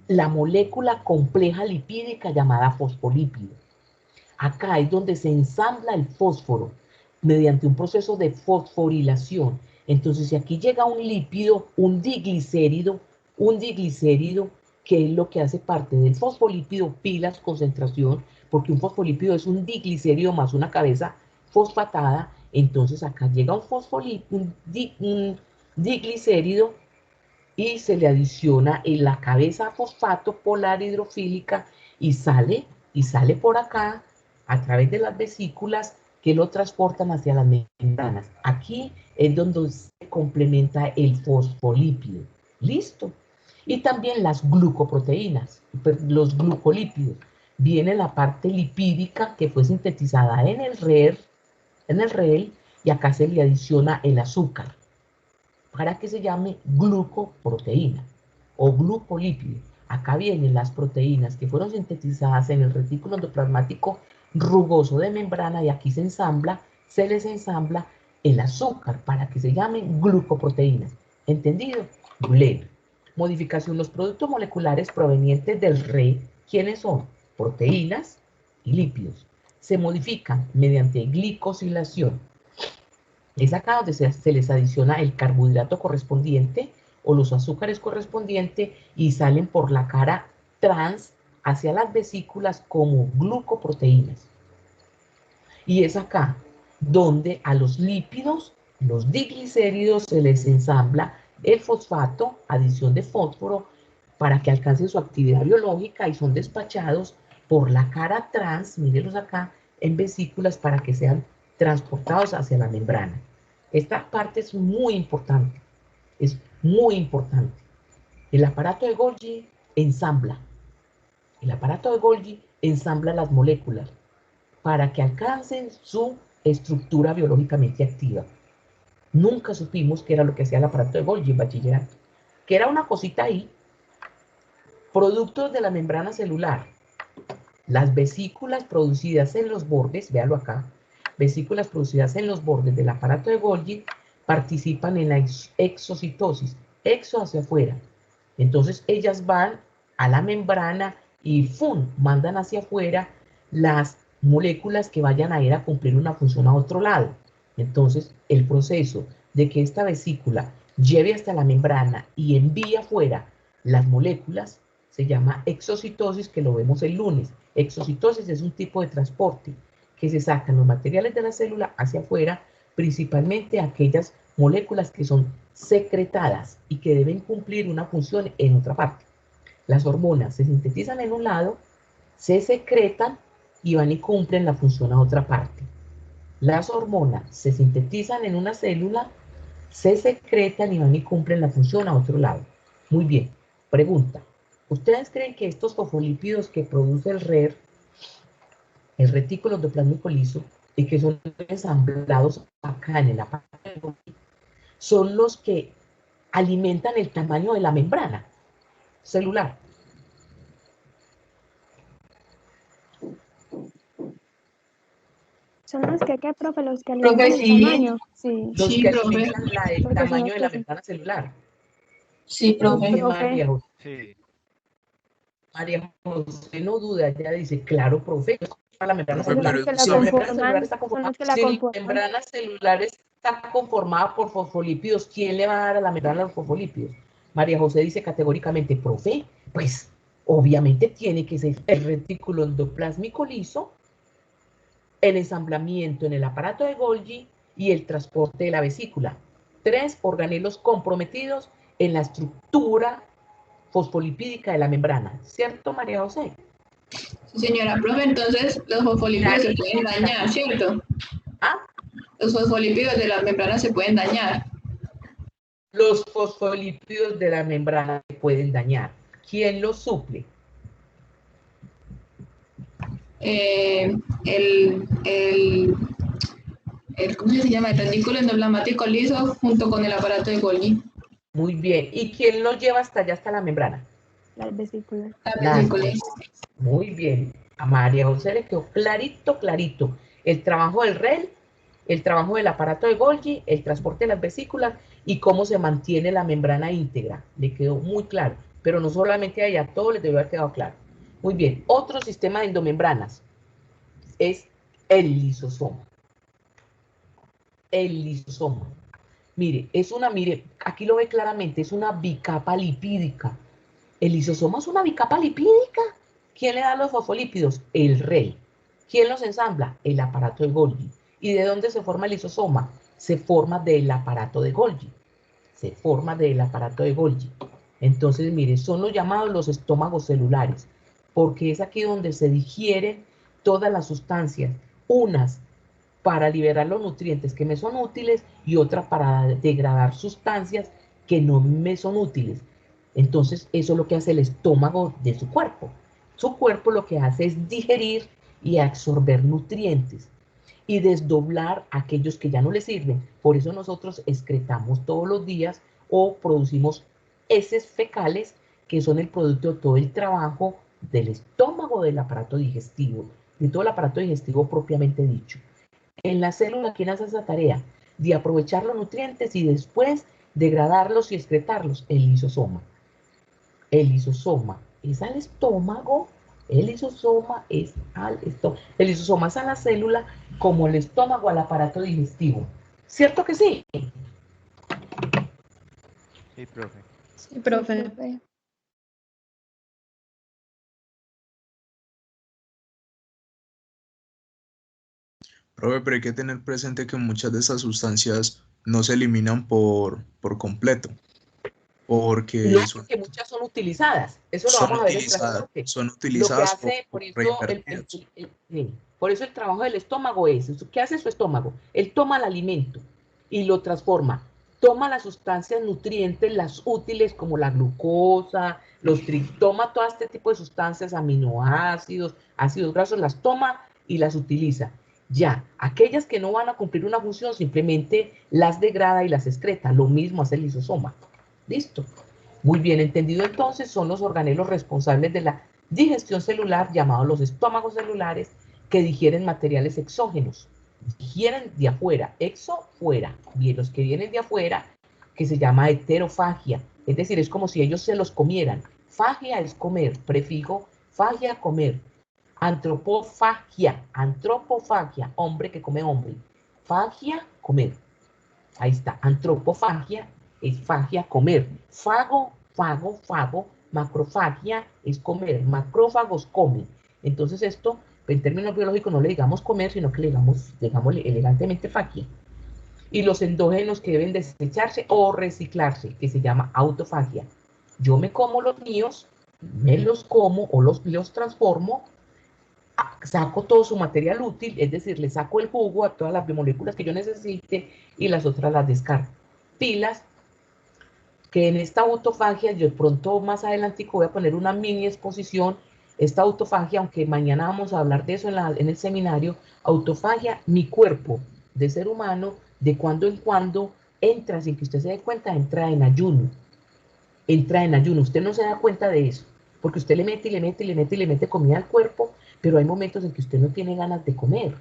la molécula compleja lipídica llamada fosfolípido. Acá es donde se ensambla el fósforo mediante un proceso de fosforilación. Entonces, si aquí llega un lípido, un diglicérido, que es lo que hace parte del fosfolípido, pilas, concentración, porque un fosfolípido es un diglicérido más una cabeza fosfatada. Entonces, acá llega un diglicérido y se le adiciona en la cabeza fosfato polar hidrofílica y sale por acá a través de las vesículas que lo transportan hacia las membranas. Aquí es donde se complementa el fosfolípido. ¿Listo? Y también las glucoproteínas, los glucolípidos. Viene la parte lipídica que fue sintetizada en el REL, y acá se le adiciona el azúcar para que se llame glucoproteína o glucolípido. Acá vienen las proteínas que fueron sintetizadas en el retículo endoplasmático rugoso de membrana y aquí se les ensambla el azúcar para que se llamen glucoproteínas. ¿Entendido? Leve. Modificación. Los productos moleculares provenientes del RE, ¿quiénes son? Proteínas y lípidos. Se modifican mediante glicosilación. Es acá donde se les adiciona el carbohidrato correspondiente o los azúcares correspondientes y salen por la cara trans hacia las vesículas como glucoproteínas. Y es acá donde a los lípidos, los diglicéridos, se les ensambla el fosfato, adición de fósforo, para que alcancen su actividad biológica y son despachados por la cara trans, mírenlos acá, en vesículas para que sean transportados hacia la membrana. Esta parte es muy importante, es muy importante. El aparato de Golgi ensambla las moléculas para que alcancen su estructura biológicamente activa. Nunca supimos qué era lo que hacía el aparato de Golgi en bachillerato, que era una cosita ahí, productos de la membrana celular, las vesículas producidas en los bordes, véalo acá, vesículas producidas en los bordes del aparato de Golgi participan en la exocitosis, exo hacia afuera. Entonces ellas van a la membrana y ¡fum!, mandan hacia afuera las moléculas que vayan a ir a cumplir una función a otro lado. Entonces el proceso de que esta vesícula lleve hasta la membrana y envíe afuera las moléculas se llama exocitosis, que lo vemos el lunes. Exocitosis es un tipo de transporte que se sacan los materiales de la célula hacia afuera, principalmente aquellas moléculas que son secretadas y que deben cumplir una función en otra parte. Las hormonas se sintetizan en un lado, se secretan y van y cumplen la función a otra parte. Las hormonas se sintetizan en una célula, se secretan y van y cumplen la función a otro lado. Muy bien. Pregunta. ¿Ustedes creen que estos fosfolípidos que produce el RER, el retículo endoplasmático liso, y que son ensamblados acá en el aparato, son los que alimentan el tamaño de la membrana celular? Son los que, ¿qué, profe? Los que alimentan el tamaño. Sí. Los Sí, que profe. alimentan el tamaño de la membrana celular. Sí, profe. María José. Sí. María José no duda, ella dice, claro, profe, la membrana Profe, celular. pero Que la Si la membrana conforman, celular está son conformada, los que la si la conforman. membrana celular está conformada por fosfolípidos, ¿quién le va a dar a la membrana los fosfolípidos? María José dice categóricamente, profe, pues obviamente tiene que ser el retículo endoplásmico liso, el ensamblamiento en el aparato de Golgi y el transporte de la vesícula. 3 organelos comprometidos en la estructura fosfolipídica de la membrana. ¿Cierto, María José? Sí, señora, profe, entonces los fosfolípidos se pueden dañar, ¿cierto? ¿Ah? Los fosfolípidos de la membrana se pueden dañar. Los fosfolípidos de la membrana se pueden dañar. ¿Quién los suple? ¿Cómo se llama? El retículo endoplasmático liso junto con el aparato de Golgi. Muy bien. ¿Y quién los lleva hasta allá, hasta la membrana? Las vesículas. La vesícula. Muy bien. A María José le quedó clarito, clarito. El trabajo del REL, el trabajo del aparato de Golgi, el transporte de las vesículas y cómo se mantiene la membrana íntegra. Le quedó muy claro. Pero no solamente a ella, a todos les debió haber quedado claro. Muy bien. Otro sistema de endomembranas es el lisosoma. El lisosoma. Mire, aquí lo ve claramente, es una bicapa lipídica. ¿El lisosoma es una bicapa lipídica? ¿Quién le da los fosfolípidos? El REL. ¿Quién los ensambla? El aparato de Golgi. ¿Y de dónde se forma el lisosoma? Se forma del aparato de Golgi. Se forma del aparato de Golgi. Entonces, mire, son los llamados los estómagos celulares, porque es aquí donde se digieren todas las sustancias, unas para liberar los nutrientes que me son útiles y otra para degradar sustancias que no me son útiles. Entonces, eso es lo que hace el estómago de su cuerpo. Su cuerpo lo que hace es digerir y absorber nutrientes y desdoblar aquellos que ya no le sirven. Por eso nosotros excretamos todos los días o producimos heces fecales, que son el producto de todo el trabajo del estómago, del aparato digestivo, de todo el aparato digestivo propiamente dicho. En la célula, ¿quién hace esa tarea? De aprovechar los nutrientes y después degradarlos y excretarlos. El lisosoma. El lisosoma es al estómago, el lisosoma es al estómago. El lisosoma es a la célula como el estómago al aparato digestivo. ¿Cierto que sí? Sí, profe. Sí, profe. Profe. Profe, pero hay que tener presente que muchas de esas sustancias no se eliminan por completo, porque No, porque muchas son utilizadas. Eso lo vamos a ver en clase porque son lo que utilizadas hace, por por eso, reinvertidas. por eso el trabajo del estómago es, ¿qué hace su estómago? Él toma el alimento y lo transforma. Toma las sustancias nutrientes, las útiles como la glucosa, toma todo este tipo de sustancias, aminoácidos, ácidos grasos, las toma y las utiliza. Ya, aquellas que no van a cumplir una función simplemente las degrada y las excreta. Lo mismo hace el lisosoma. ¿Listo? Muy bien entendido entonces, son los organelos responsables de la digestión celular, llamados los estómagos celulares, que digieren materiales exógenos. Digieren de afuera, exo, fuera. Bien, los que vienen de afuera, que se llama heterofagia. Es decir, es como si ellos se los comieran. Fagia es comer, prefijo fagia, comer. Antropofagia, hombre que come hombre. Fagia, comer. Ahí está, antropofagia es fagia, comer. Fago, macrofagia es comer. Macrófagos comen. Entonces esto, en términos biológicos, no le digamos comer, sino que le digamos elegantemente fagia. Y los endógenos que deben desecharse o reciclarse, que se llama autofagia. Yo me como los míos, me los como o los transformo, saco todo su material útil, es decir, le saco el jugo a todas las biomoléculas que yo necesite y las otras las descargo. Pilas, que en esta autofagia, yo de pronto más adelante voy a poner una mini exposición, esta autofagia, aunque mañana vamos a hablar de eso en el seminario, autofagia, mi cuerpo de ser humano, de cuando en cuando entra, sin que usted se dé cuenta, entra en ayuno. Entra en ayuno, usted no se da cuenta de eso, porque usted le mete y le mete y le mete y le mete comida al cuerpo, pero hay momentos en que usted no tiene ganas de comer.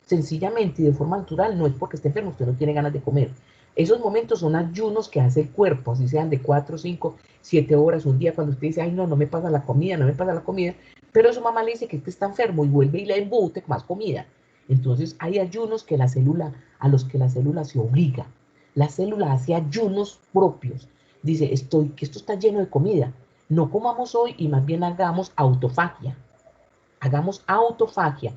Sencillamente y de forma natural, no es porque esté enfermo, usted no tiene ganas de comer. Esos momentos son ayunos que hace el cuerpo, así sean de 4, 5, 7 horas, un día, cuando usted dice, ay, no, no me pasa la comida, no me pasa la comida, pero su mamá le dice que está enfermo y vuelve y le embute más comida. Entonces hay ayunos que a los que la célula se obliga. La célula hace ayunos propios. Dice, que esto está lleno de comida. No comamos hoy y más bien hagamos autofagia. Hagamos autofagia.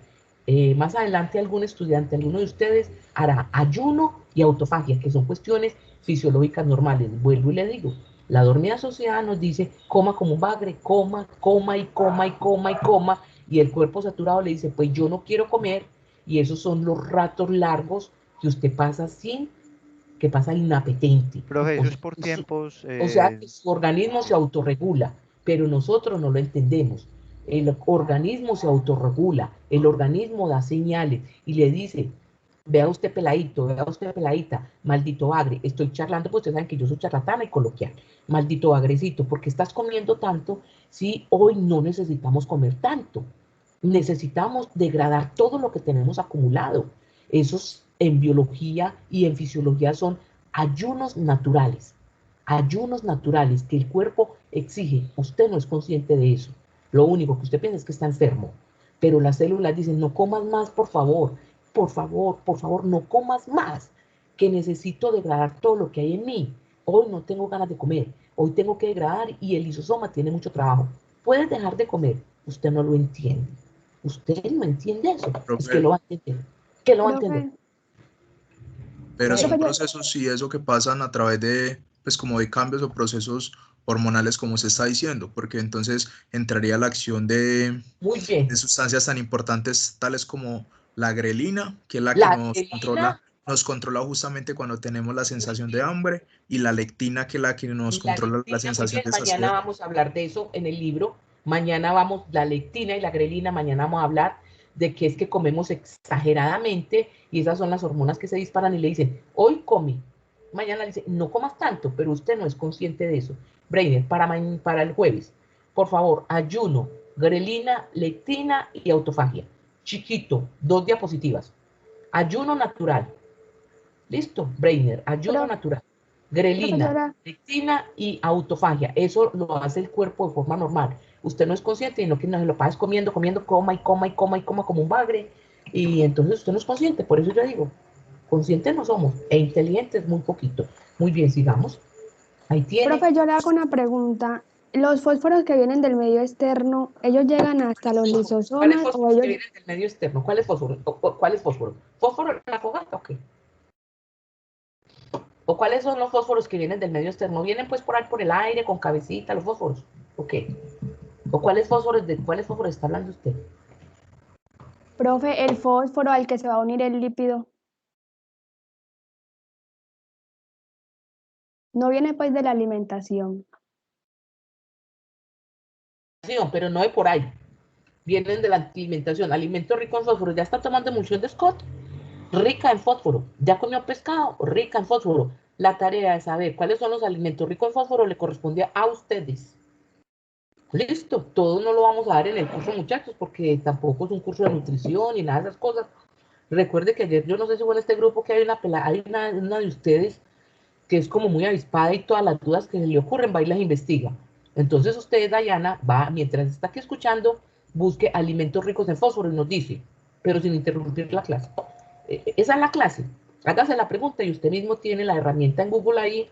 Más adelante algún estudiante, alguno de ustedes hará ayuno y autofagia, que son cuestiones fisiológicas normales. Vuelvo y le digo, la dormida asociada nos dice coma como un bagre, coma, coma y coma y coma y coma, y el cuerpo saturado le dice, pues yo no quiero comer, y esos son los ratos largos que usted pasa que pasa inapetente. Profe, eso es por tiempos. O sea que su organismo se autorregula, pero nosotros no lo entendemos. El organismo se autorregula, el organismo da señales y le dice, vea usted peladito, vea usted peladita, maldito bagre, estoy charlando, pues ustedes saben que yo soy charlatana y coloquial, maldito bagrecito, porque estás comiendo tanto si hoy no necesitamos comer tanto? Necesitamos degradar todo lo que tenemos acumulado. Esos en biología y en fisiología son ayunos naturales que el cuerpo exige. Usted no es consciente de eso. Lo único que usted piensa es que está enfermo. Pero las células dicen, no comas más, por favor, por favor, por favor, no comas más, que necesito degradar todo lo que hay en mí. Hoy no tengo ganas de comer, hoy tengo que degradar y el lisosoma tiene mucho trabajo. Puedes dejar de comer, usted no lo entiende. Usted no entiende eso, es que lo va a entender. ¿Qué lo va a entender? Pero son procesos y eso que pasan a través de, pues como de cambios o procesos hormonales, como se está diciendo, porque entonces entraría la acción de sustancias tan importantes tales como la grelina, que es la que nos controla justamente cuando tenemos la sensación de hambre, y la lectina, que es la que nos controla la sensación de saciedad. Mañana vamos a hablar de eso en el libro. Mañana vamos, la lectina y la grelina, mañana vamos a hablar de que es que comemos exageradamente y esas son las hormonas que se disparan y le dicen, hoy come, mañana le dicen, no comas tanto, pero usted no es consciente de eso. Breiner, para el jueves, por favor, ayuno, grelina, lectina y autofagia. Chiquito, 2 diapositivas. Ayuno natural. Listo, Breiner, ayuno natural. Grelina, lectina y autofagia. Eso lo hace el cuerpo de forma normal. Usted no es consciente, sino que no se lo pasa comiendo, coma y coma y coma y coma como un bagre. Y entonces usted no es consciente. Por eso yo digo, conscientes no somos e inteligentes muy poquito. Muy bien, sigamos. Ahí tiene. Profe, yo le hago una pregunta. ¿Los fósforos que vienen del medio externo, ellos llegan hasta los lisosomas? ¿Cuáles fósforos que vienen del medio externo? ¿Cuál es fósforo? ¿Cuál es fósforo? ¿Fósforo en la fogata o qué? ¿O cuáles son los fósforos que vienen del medio externo? ¿Vienen pues por ahí por el aire, con cabecita, los fósforos? ¿O qué? ¿O cuáles fósforos está hablando usted? Profe, el fósforo al que se va a unir el lípido. No viene pues de la alimentación. Pero no de por ahí. Vienen de la alimentación. Alimento rico en fósforo. ¿Ya está tomando emulsión de Scott? Rica en fósforo. ¿Ya comió pescado? Rica en fósforo. La tarea de saber cuáles son los alimentos ricos en fósforo le corresponde a ustedes. Listo, todo no lo vamos a dar en el curso, muchachos, porque tampoco es un curso de nutrición ni nada de esas cosas. Recuerde que ayer, yo no sé si fue en este grupo que hay una de ustedes que es como muy avispada y todas las dudas que se le ocurren va y las investiga. Entonces usted, Dayana, va, mientras está aquí escuchando, busque alimentos ricos en fósforo y nos dice, pero sin interrumpir la clase. Esa es la clase. Hágase la pregunta y usted mismo tiene la herramienta en Google ahí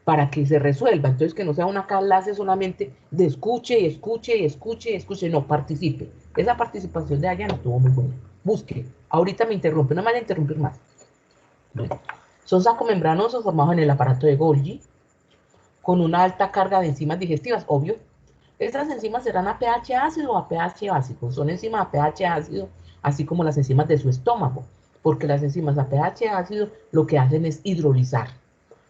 para que se resuelva. Entonces, que no sea una clase solamente de escuche y escuche y escuche y escuche. No, participe. Esa participación de Dayana estuvo muy buena. Busque. Ahorita me interrumpe, no me vaya a interrumpir más. Bueno. Son sacomembranosos formados en el aparato de Golgi con una alta carga de enzimas digestivas, obvio. Estas enzimas serán a pH ácido o a pH básico. Son enzimas a pH ácido, así como las enzimas de su estómago, porque las enzimas a pH ácido lo que hacen es hidrolizar.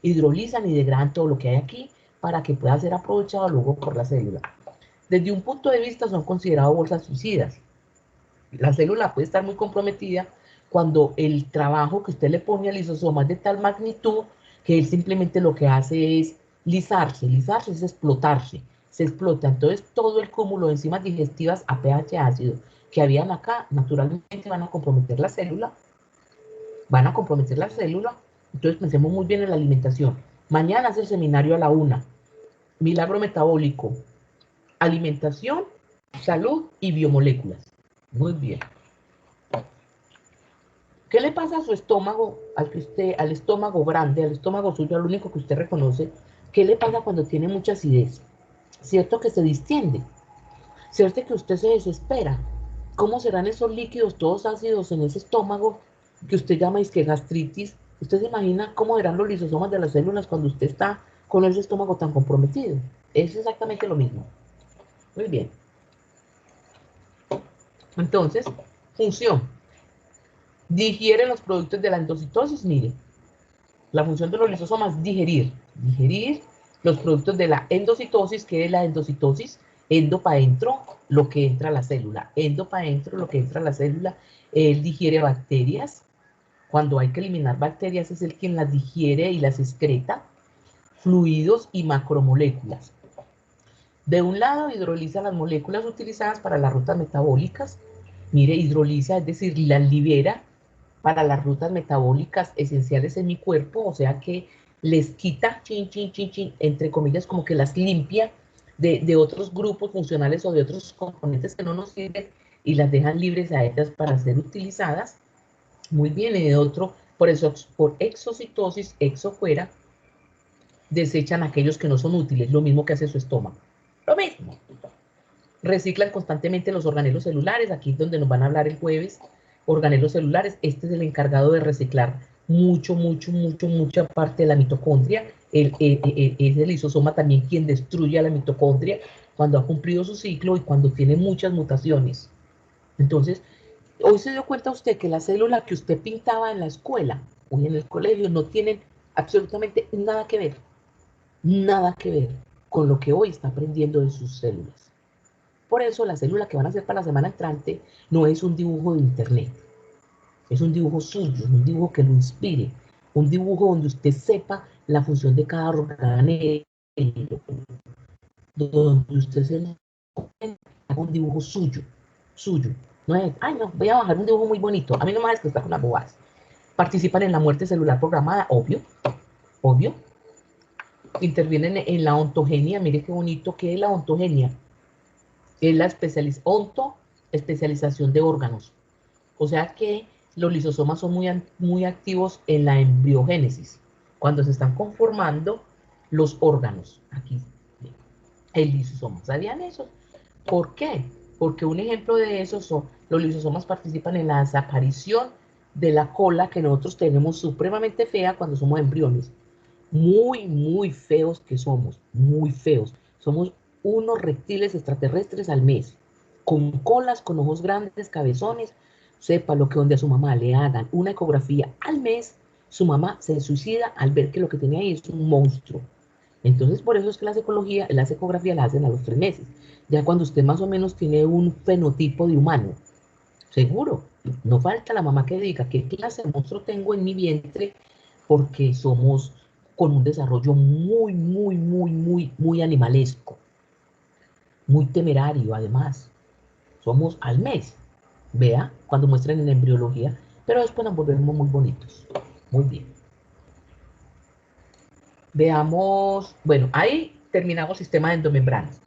Hidrolizan y degradan todo lo que hay aquí para que pueda ser aprovechado luego por la célula. Desde un punto de vista son considerados bolsas suicidas. La célula puede estar muy comprometida cuando el trabajo que usted le pone al lisosoma es de tal magnitud que él simplemente lo que hace es lisarse. Lisarse es explotarse. Se explota. Entonces todo el cúmulo de enzimas digestivas a pH ácido que habían acá, naturalmente van a comprometer la célula. Van a comprometer la célula. Entonces pensemos muy bien en la alimentación. Mañana es el seminario a la 1. Milagro metabólico. Alimentación, salud y biomoléculas. Muy bien. ¿Qué le pasa a su estómago, al estómago grande, al estómago suyo, al único que usted reconoce? ¿Qué le pasa cuando tiene mucha acidez? ¿Cierto que se distiende? ¿Cierto que usted se desespera? ¿Cómo serán esos líquidos todos ácidos en ese estómago que usted llama que gastritis? ¿Usted se imagina cómo eran los lisosomas de las células cuando usted está con ese estómago tan comprometido? Es exactamente lo mismo. Muy bien. Entonces, función. Digiere los productos de la endocitosis. Mire, la función de los lisosomas es digerir. Digerir los productos de la endocitosis. ¿Qué es la endocitosis? Endo para adentro, lo que entra a la célula. Endo para adentro, lo que entra a la célula. Él digiere bacterias. Cuando hay que eliminar bacterias, es él quien las digiere y las excreta. Fluidos y macromoléculas. De un lado, hidroliza las moléculas utilizadas para las rutas metabólicas. Mire, hidroliza, es decir, las libera para las rutas metabólicas esenciales en mi cuerpo, o sea que les quita, chin, chin, chin, chin, entre comillas, como que las limpia de otros grupos funcionales o de otros componentes que no nos sirven y las dejan libres a ellas para ser utilizadas. Muy bien, y de otro, por eso, por exocitosis, exo fuera, desechan aquellos que no son útiles, lo mismo que hace su estómago. Lo mismo. Reciclan constantemente los organelos celulares, aquí es donde nos van a hablar el jueves, organelos celulares, este es el encargado de reciclar mucha parte de la mitocondria, es el lisosoma también quien destruye a la mitocondria cuando ha cumplido su ciclo y cuando tiene muchas mutaciones. Entonces, hoy se dio cuenta usted que la célula que usted pintaba en la escuela o en el colegio no tienen absolutamente nada que ver con lo que hoy está aprendiendo de sus células. Por eso la célula que van a hacer para la semana entrante no es un dibujo de internet, es un dibujo suyo, es un dibujo que lo inspire, un dibujo donde usted sepa la función de cada organelo, donde usted se haga un dibujo suyo. No es, ay no, voy a bajar un dibujo muy bonito, a mí no me hagas que está con las bobadas. Participan en la muerte celular programada, obvio. Intervienen en la ontogenia, mire qué bonito, ¿qué es la ontogenia? Es la especialización de órganos. O sea que los lisosomas son muy activos en la embriogénesis, cuando se están conformando los órganos. Aquí, el lisosoma. ¿Sabían eso? ¿Por qué? Porque un ejemplo de eso son, los lisosomas participan en la desaparición de la cola que nosotros tenemos supremamente fea cuando somos embriones. Muy feos que somos, muy feos. Somos unos reptiles extraterrestres al mes, con colas, con ojos grandes, cabezones. Sepa lo que donde a su mamá le hagan una ecografía al mes, su mamá se suicida al ver que lo que tenía ahí es un monstruo. Entonces, por eso es que las ecografías las hacen a los 3 meses, ya cuando usted más o menos tiene un fenotipo de humano. Seguro, no falta la mamá que diga qué clase de monstruo tengo en mi vientre, porque somos con un desarrollo muy animalesco, muy temerario además. Somos al mes, vea, cuando muestran en embriología, pero después nos volvemos muy bonitos. Muy bien. Veamos, bueno, ahí terminamos sistema de endomembranas.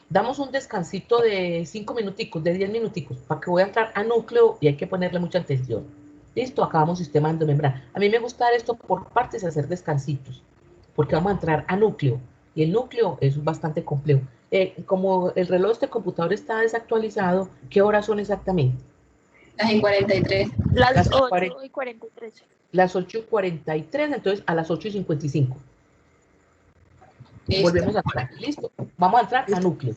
Damos un descansito de 5 minuticos, de 10 minuticos, para que voy a entrar a núcleo y hay que ponerle mucha atención. Listo, acabamos sistema endomembrana. A mí me gusta esto por partes, hacer descansitos, porque vamos a entrar a núcleo, y el núcleo es bastante complejo. Como el reloj de este computador está desactualizado, ¿qué horas son exactamente? Las y 43. Las Las 8:43. Las 8:43, entonces a las 8:55. Listo. Volvemos a entrar. Listo. Vamos a entrar a núcleo.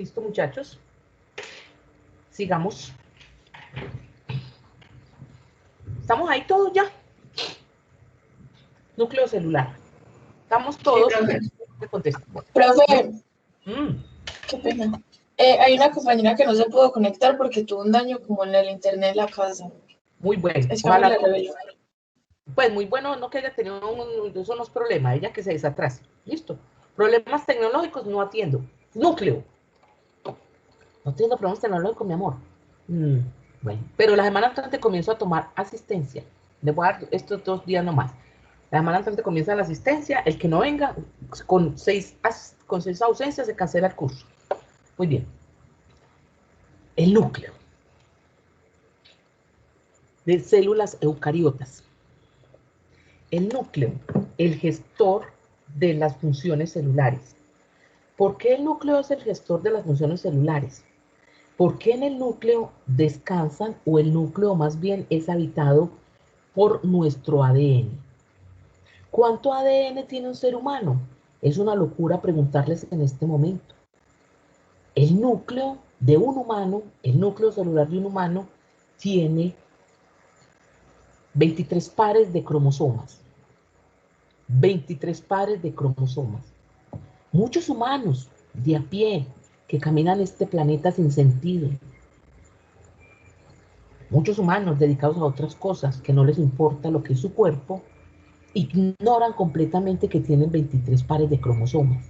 Listo, muchachos. Sigamos. ¿Estamos ahí todos ya? Núcleo celular. ¿Estamos todos? Sí, profe. Bueno. Profe, qué pena. Hay una compañera que no se pudo conectar porque tuvo un daño como en el internet de la casa. Muy bueno. Es Ojalá, Camila. pues muy bueno, no que haya tenido eso no es problema, ella que se desatrase. Listo. Problemas tecnológicos no atiendo. Núcleo. No atiendo problemas tecnológicos, mi amor. Bueno, pero la semana entrante comienzo a tomar asistencia. Le voy a dar estos 2 días nomás. La semana entrante comienza la asistencia. El que no venga, con 6 ausencias se cancela el curso. Muy bien. El núcleo de células eucariotas. El núcleo, el gestor de las funciones celulares. ¿Por qué el núcleo es el gestor de las funciones celulares? Porque en el núcleo descansan, o el núcleo más bien es habitado por nuestro ADN. ¿Cuánto ADN tiene un ser humano? Es una locura preguntarles en este momento. El núcleo de un humano, el núcleo celular de un humano, tiene 23 pares de cromosomas. 23 pares de cromosomas. Muchos humanos de a pie que caminan este planeta sin sentido. Muchos humanos dedicados a otras cosas que no les importa lo que es su cuerpo, ignoran completamente que tienen 23 pares de cromosomas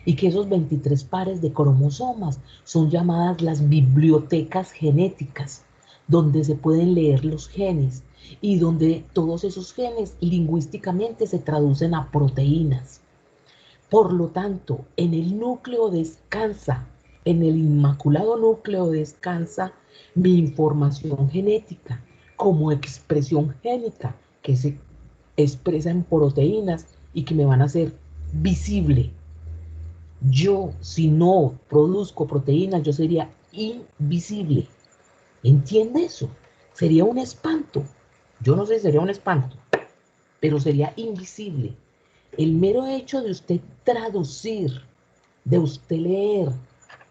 y que esos 23 pares de cromosomas son llamadas las bibliotecas genéticas, donde se pueden leer los genes y donde todos esos genes lingüísticamente se traducen a proteínas. Por lo tanto, en el núcleo descansa, en el inmaculado núcleo descansa mi información genética como expresión génica que se expresa en proteínas y que me van a hacer visible. Yo, si no produzco proteínas, yo sería invisible. ¿Entiende eso? Sería un espanto. Yo no sé si sería un espanto, pero sería invisible. El mero hecho de usted traducir, de usted leer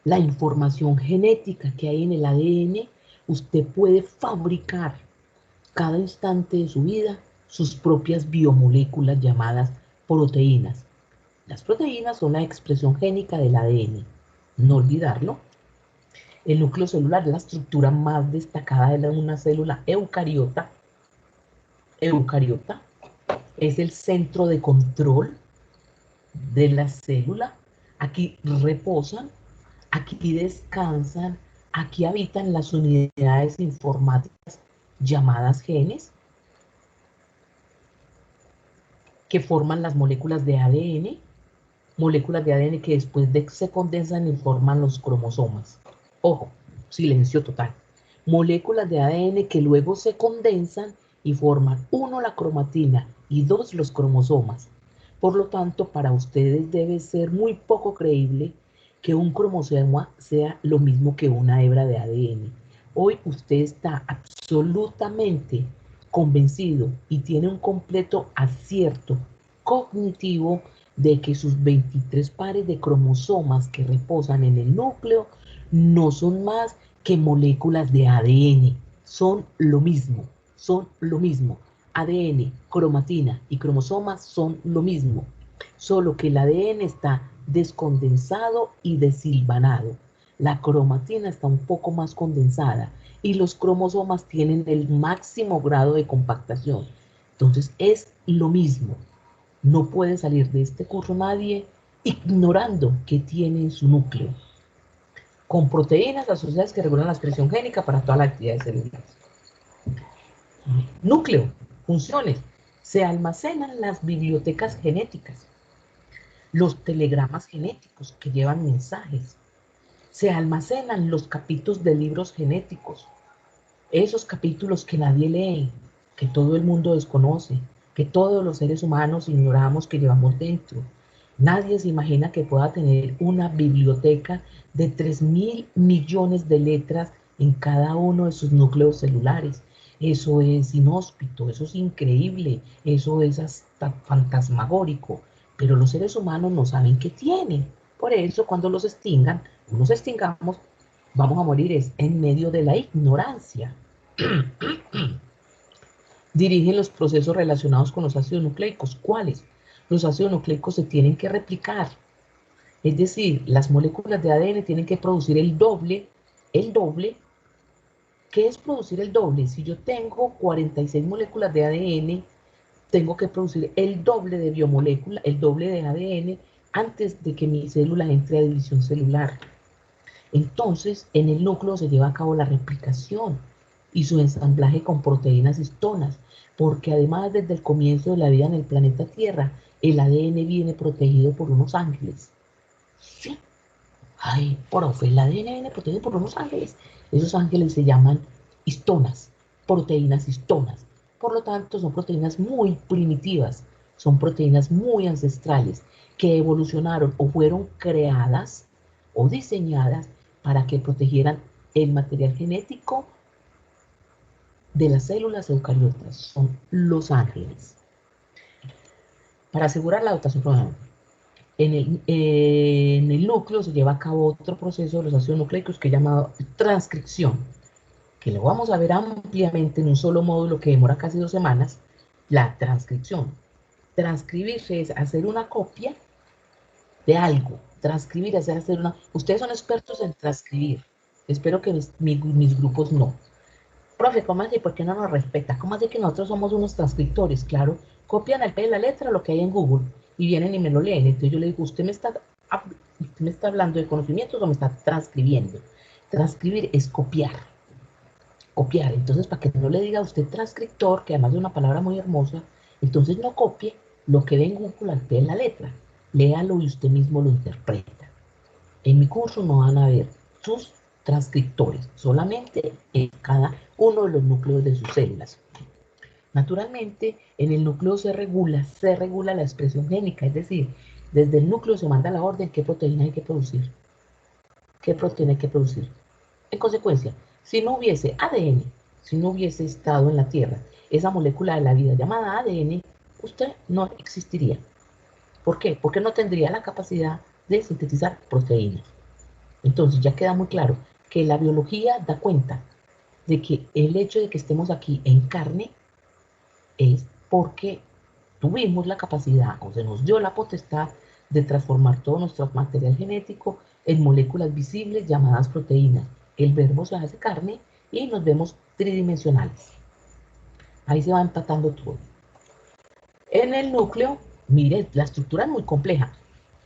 la información genética que hay en el ADN, usted puede fabricar cada instante de su vida sus propias biomoléculas llamadas proteínas. Las proteínas son la expresión génica del ADN. No olvidarlo. El núcleo celular es la estructura más destacada de una célula eucariota. Eucariota es el centro de control de la célula. Aquí reposan, aquí descansan, aquí habitan las unidades informáticas llamadas genes, que forman las moléculas de ADN que después se condensan y forman los cromosomas. Ojo, silencio total. Moléculas de ADN que luego se condensan y forman 1 la cromatina y 2 los cromosomas. Por lo tanto, para ustedes debe ser muy poco creíble que un cromosoma sea lo mismo que una hebra de ADN. Hoy usted está absolutamente convencido y tiene un completo acierto cognitivo de que sus 23 pares de cromosomas que reposan en el núcleo no son más que moléculas de ADN. Son lo mismo, son lo mismo. ADN, cromatina y cromosomas son lo mismo, solo que el ADN está descondensado y desilvanado. La cromatina está un poco más condensada y los cromosomas tienen el máximo grado de compactación. Entonces es lo mismo. No puede salir de este curso nadie ignorando que tiene en su núcleo, con proteínas asociadas que regulan la expresión génica para todas las actividades celulares. Núcleo, funciones. Se almacenan las bibliotecas genéticas, los telegramas genéticos que llevan mensajes. Se almacenan los capítulos de libros genéticos, esos capítulos que nadie lee, que todo el mundo desconoce, que todos los seres humanos ignoramos que llevamos dentro. Nadie se imagina que pueda tener una biblioteca de 3.000 millones de letras en cada uno de sus núcleos celulares. Eso es inhóspito, eso es increíble, eso es hasta fantasmagórico, pero los seres humanos no saben qué tienen. Por eso cuando los extingan no nos extingamos, vamos a morir es en medio de la ignorancia. Dirigen los procesos relacionados con los ácidos nucleicos. ¿Cuáles? Los ácidos nucleicos se tienen que replicar. Es decir, las moléculas de ADN tienen que producir el doble. El doble. ¿Qué es producir el doble? Si yo tengo 46 moléculas de ADN, tengo que producir el doble de biomolécula, el doble de ADN, antes de que mi célula entre a división celular. Entonces, en el núcleo se lleva a cabo la replicación y su ensamblaje con proteínas histonas, porque además desde el comienzo de la vida en el planeta Tierra, el ADN viene protegido por unos ángeles. ¿Sí? Ay, profe, el ADN viene protegido por unos ángeles. Esos ángeles se llaman histonas, proteínas histonas. Por lo tanto, son proteínas muy primitivas, son proteínas muy ancestrales, que evolucionaron o fueron creadas o diseñadas para que protegieran el material genético de las células eucariotas. Son los ángeles. Para asegurar la dotación proteica, en el núcleo se lleva a cabo otro proceso de los ácidos nucleicos que es llamado transcripción, que lo vamos a ver ampliamente en un solo módulo que demora casi 2 semanas. La transcripción. Transcribirse es hacer una copia de algo. Transcribir es hacer una... Ustedes son expertos en transcribir. Espero que mis grupos no. Profe, ¿cómo así? ¿Por qué no nos respeta? ¿Cómo así que nosotros somos unos transcriptores? Claro, copian al pie de la letra lo que hay en Google y vienen y me lo leen. Entonces yo le digo, ¿usted me está hablando de conocimientos o me está transcribiendo? Transcribir es copiar. Copiar. Entonces, para que no le diga a usted transcriptor, que además es una palabra muy hermosa, entonces no copie lo que ve en Google al pie de la letra. Léalo y usted mismo lo interpreta. En mi curso no van a ver sus transcriptores, solamente en cada uno de los núcleos de sus células. Naturalmente, en el núcleo se regula la expresión génica, es decir, desde el núcleo se manda la orden qué proteína hay que producir. ¿Qué proteína hay que producir? En consecuencia, si no hubiese ADN, si no hubiese estado en la Tierra esa molécula de la vida llamada ADN, usted no existiría. ¿Por qué? Porque no tendría la capacidad de sintetizar proteínas. Entonces ya queda muy claro que la biología da cuenta de que el hecho de que estemos aquí en carne es porque tuvimos la capacidad o se nos dio la potestad de transformar todo nuestro material genético en moléculas visibles llamadas proteínas. El verbo se hace carne y nos vemos tridimensionales. Ahí se va empatando todo. En el núcleo, mire, la estructura es muy compleja.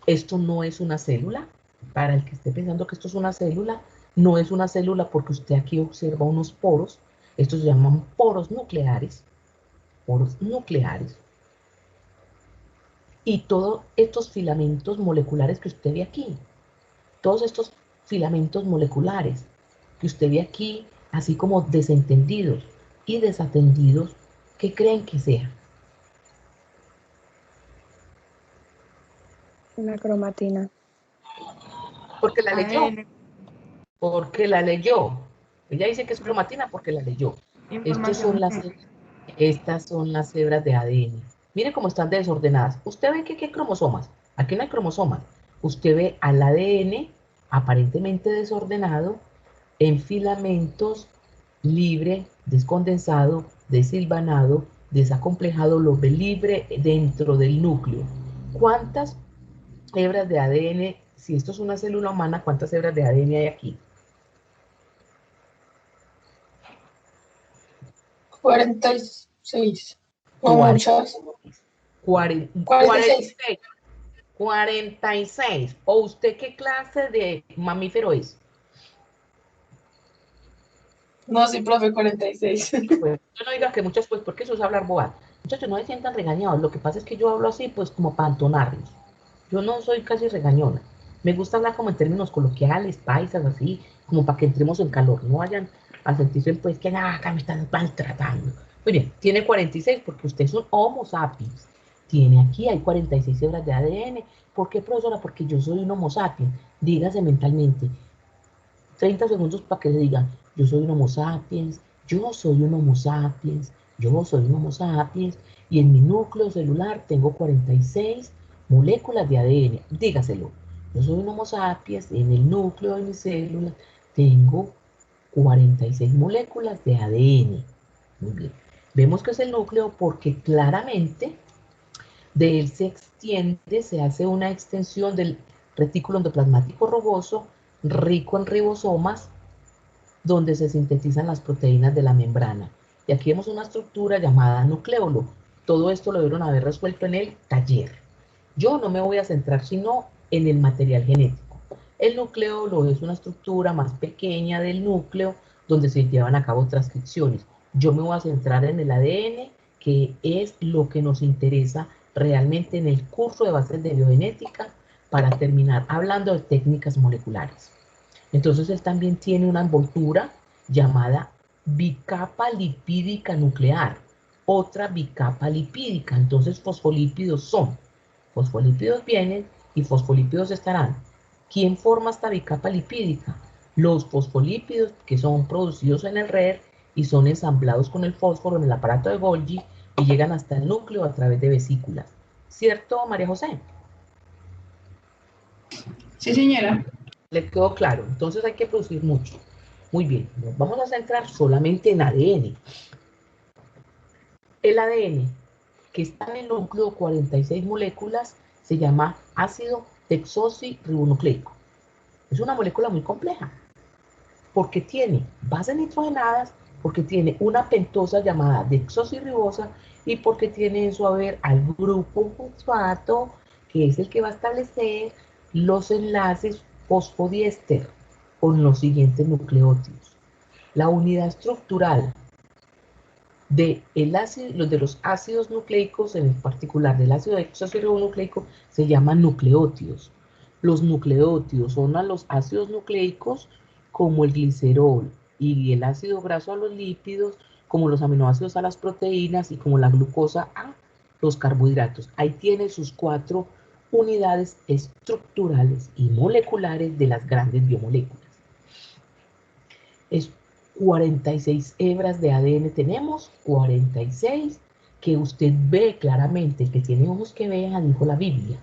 Esto no es una célula. Para el que esté pensando que esto es una célula, no es una célula porque usted aquí observa unos poros. Estos se llaman poros nucleares. Poros nucleares. Y todos estos filamentos moleculares que usted ve aquí, todos estos filamentos moleculares que usted ve aquí, así como desentendidos y desatendidos, ¿qué creen que sea? Una cromatina. Porque la leyó. ADN, Porque la leyó. Ella dice que es cromatina porque la leyó. información. Estas son las hebras de ADN. Mire cómo están desordenadas. Usted ve que qué cromosomas. Aquí no hay cromosomas. Usted ve al ADN aparentemente desordenado en filamentos, libre, descondensado, desilvanado, desacomplejado, lo ve libre dentro del núcleo. ¿Cuántas hebras de ADN, si esto es una célula humana, cuántas hebras de ADN hay aquí? 46. No muchas. 46. 46. ¿O usted qué clase de mamífero es? No, sí, profe, 46. Pues, yo no diga que muchas, pues, porque eso es hablar bobada. Muchachos, no se sientan regañados. Lo que pasa es que yo hablo así, pues, como para entonarlos. Yo no soy casi regañona. Me gusta hablar como en términos coloquiales, paisas, así, como para que entremos en calor. No vayan a sentirse, pues, que acá me están maltratando. Muy bien, tiene 46 porque usted es un Homo sapiens. Tiene aquí, hay 46 hebras de ADN. ¿Por qué, profesora? Porque yo soy un Homo sapiens. Dígase mentalmente. 30 segundos para que se digan, yo soy un Homo sapiens, yo soy un Homo sapiens, yo soy un Homo sapiens, y en mi núcleo celular tengo 46 moléculas de ADN. Dígaselo. Yo soy un Homo sapiens, en el núcleo de mi célula tengo 46 moléculas de ADN. Muy bien. Vemos que es el núcleo porque claramente de él se extiende, se hace una extensión del retículo endoplasmático rugoso, rico en ribosomas, donde se sintetizan las proteínas de la membrana. Y aquí vemos una estructura llamada nucleolo. Todo esto lo debieron haber resuelto en el taller. Yo no me voy a centrar sino en el material genético. El nucleolo es una estructura más pequeña del núcleo donde se llevan a cabo transcripciones. Yo me voy a centrar en el ADN, que es lo que nos interesa realmente en el curso de bases de biogenética para terminar hablando de técnicas moleculares. Entonces él también tiene una envoltura llamada bicapa lipídica nuclear, otra bicapa lipídica. Entonces fosfolípidos son, fosfolípidos vienen y fosfolípidos estarán. ¿Quién forma esta bicapa lipídica? Los fosfolípidos que son producidos en el RER y son ensamblados con el fósforo en el aparato de Golgi y llegan hasta el núcleo a través de vesículas. ¿Cierto, María José? Sí, señora. ¿Le quedó claro? Entonces hay que producir mucho. Muy bien, nos vamos a centrar solamente en ADN. El ADN, que está en el núcleo, 46 moléculas, se llama ácido desoxirribonucleico. Es una molécula muy compleja, porque tiene bases nitrogenadas, porque tiene una pentosa llamada desoxirribosa y porque tiene en su haber al grupo fosfato, que es el que va a establecer los enlaces fosfodiéster con los siguientes nucleótidos. La unidad estructural de los ácidos nucleicos, en particular del ácido desoxirribonucleico, se llaman nucleótidos. Los nucleótidos son a los ácidos nucleicos como el glicerol y el ácido graso a los lípidos, como los aminoácidos a las proteínas y como la glucosa a los carbohidratos. Ahí tiene sus 4 unidades estructurales y moleculares de las grandes biomoléculas. Es 46 hebras de ADN tenemos, 46, que usted ve claramente, el que tiene ojos que vean, dijo la Biblia.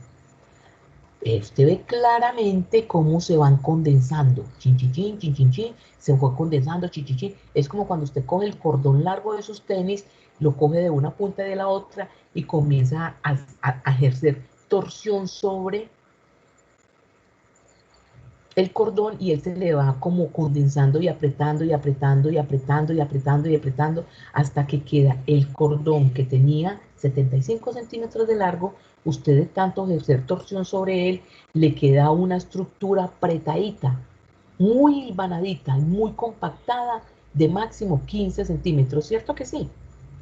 Usted ve claramente cómo se van condensando, chin, chin, chin, chin, chin, chin, se fue condensando, chin, chin, chin. Es como cuando usted coge el cordón largo de sus tenis, lo coge de una punta y de la otra y comienza a ejercer torsión sobre el cordón y él se le va como condensando y apretando y apretando y apretando y apretando y apretando hasta que queda el cordón que tenía 75 centímetros de largo. Usted de tanto ejercer torsión sobre él, le queda una estructura apretadita, muy hilvanadita, muy compactada, de máximo 15 centímetros, ¿cierto que sí?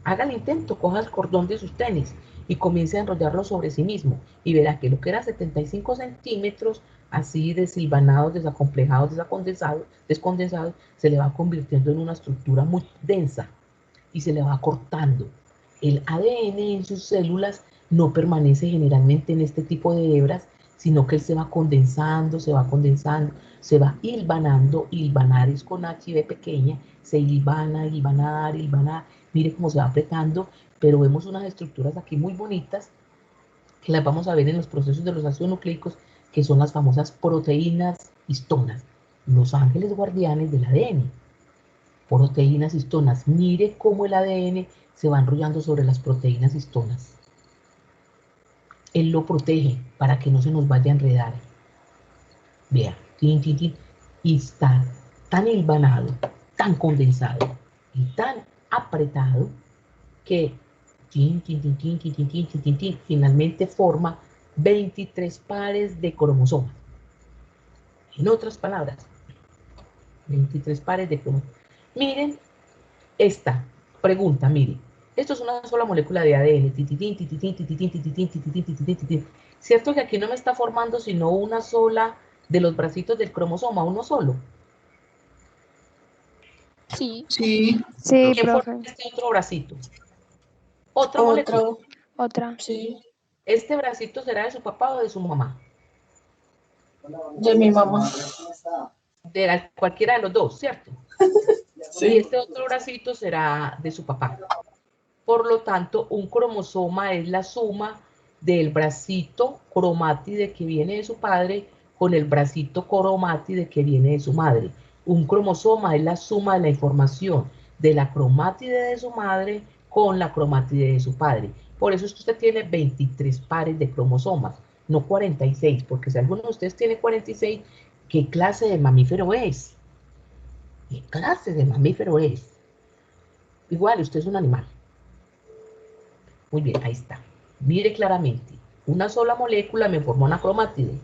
Haga el intento, coja el cordón de sus tenis y comience a enrollarlo sobre sí mismo y verá que lo que era 75 centímetros, así desilvanados, desacomplejado, descondensado, se le va convirtiendo en una estructura muy densa y se le va cortando. El ADN en sus células no permanece generalmente en este tipo de hebras, sino que él se va condensando, se va condensando, se va hilvanando. Hilvanar es con H y B pequeña, se hilvana, hilvanar, hilvanar. Mire cómo se va apretando, pero vemos unas estructuras aquí muy bonitas que las vamos a ver en los procesos de los ácidos nucleicos, que son las famosas proteínas histonas, los ángeles guardianes del ADN. Proteínas histonas. Mire cómo el ADN se va enrollando sobre las proteínas histonas. Él lo protege para que no se nos vaya a enredar. Vea, tin, tin, tin, y está tan hilvanado, tan condensado y tan apretado que tin, tin, tin, tin, tin, tin, tin, tin, tin, finalmente forma 23 pares de cromosomas. En otras palabras, 23 pares de cromosomas. Miren esta pregunta, miren. Esto es una sola molécula de ADN. ¿Cierto que aquí no me está formando sino una sola de los bracitos del cromosoma, uno solo? Sí. Sí. Sí, ¿Quién profe. forma este otro bracito? Otra molécula. Otra. Sí. ¿Este bracito será de su papá o de su mamá? De mi mamá. De cualquiera de los dos, ¿cierto? Sí. Y este otro bracito será de su papá. Por lo tanto, un cromosoma es la suma del bracito cromátide que viene de su padre con el bracito cromátide que viene de su madre. Un cromosoma es la suma de la información de la cromátide de su madre con la cromátide de su padre. Por eso usted tiene 23 pares de cromosomas, no 46, porque si alguno de ustedes tiene 46, ¿qué clase de mamífero es? ¿Qué clase de mamífero es? Igual, usted es un animal. Muy bien, ahí está. Mire claramente, una sola molécula me forma una cromátide.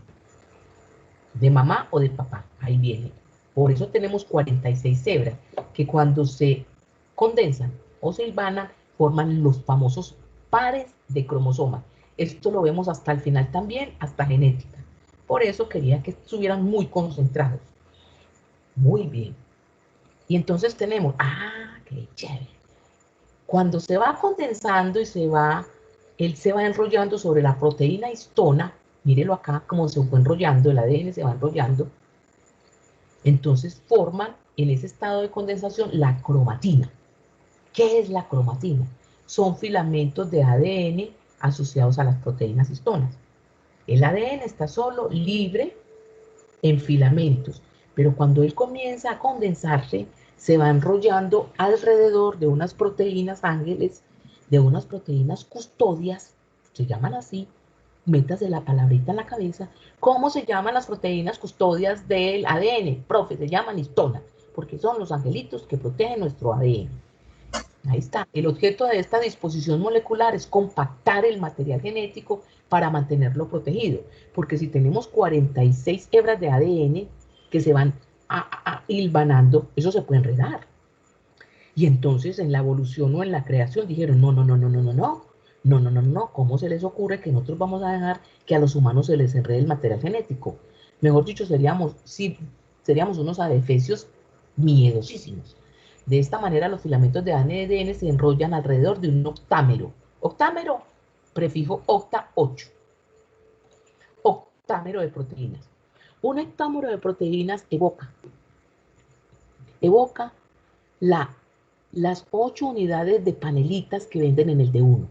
¿De mamá o de papá? Ahí viene. Por eso tenemos 46 hebras, que cuando se condensan o se hilvanan, forman los famosos pares de cromosomas. Esto lo vemos hasta el final también, hasta genética. Por eso quería que estuvieran muy concentrados. Muy bien. Y entonces tenemos, qué chévere. Cuando se va condensando y él se va enrollando sobre la proteína histona, mírelo acá, como se fue enrollando, el ADN se va enrollando, entonces forman en ese estado de condensación la cromatina. ¿Qué es la cromatina? Son filamentos de ADN asociados a las proteínas histonas. El ADN está solo, libre, en filamentos, pero cuando él comienza a condensarse, se va enrollando alrededor de unas proteínas ángeles, de unas proteínas custodias, se llaman así, métase la palabrita en la cabeza. ¿Cómo se llaman las proteínas custodias del ADN? Profe, se llaman histonas, porque son los angelitos que protegen nuestro ADN. Ahí está. El objeto de esta disposición molecular es compactar el material genético para mantenerlo protegido. Porque si tenemos 46 hebras de ADN que se van hilvanando, eso se puede enredar. Y entonces en la evolución o en la creación dijeron, no, ¿cómo se les ocurre que nosotros vamos a dejar que a los humanos se les enrede el material genético? Mejor dicho, seríamos unos adefesios miedosísimos. De esta manera los filamentos de ADN se enrollan alrededor de un octámero. Octámero, prefijo octa, 8. Octámero de proteínas. Un octámero de proteínas evoca las 8 unidades de panelitas que venden en el D1.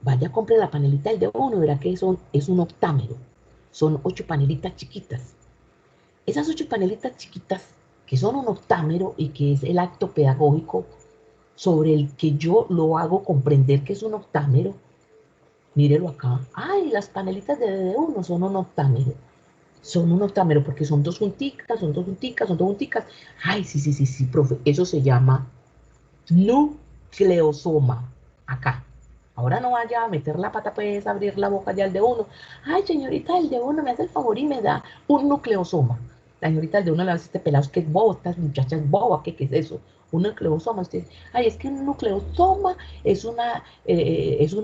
Vaya, compre la panelita del D1, verá que es un octámero. Son 8 panelitas chiquitas. Esas 8 panelitas chiquitas, que son un octámero y que es el acto pedagógico sobre el que yo lo hago comprender que es un octámero, mírelo acá. Ay, las panelitas de D1 son un octámero. Son un octámero porque son dos junticas, son dos junticas, son dos junticas. Ay, sí, profe. Eso se llama nucleosoma. Acá. Ahora no vaya a meter la pata, pues, abrir la boca ya el D1. Ay, señorita, el D1 me hace el favor y me da un nucleosoma. La señorita del D1 le va a decir, este pelado es que es bobo, estas muchachas es boba, ¿qué es eso? Un nucleosoma. Usted, ay, es que un nucleosoma es un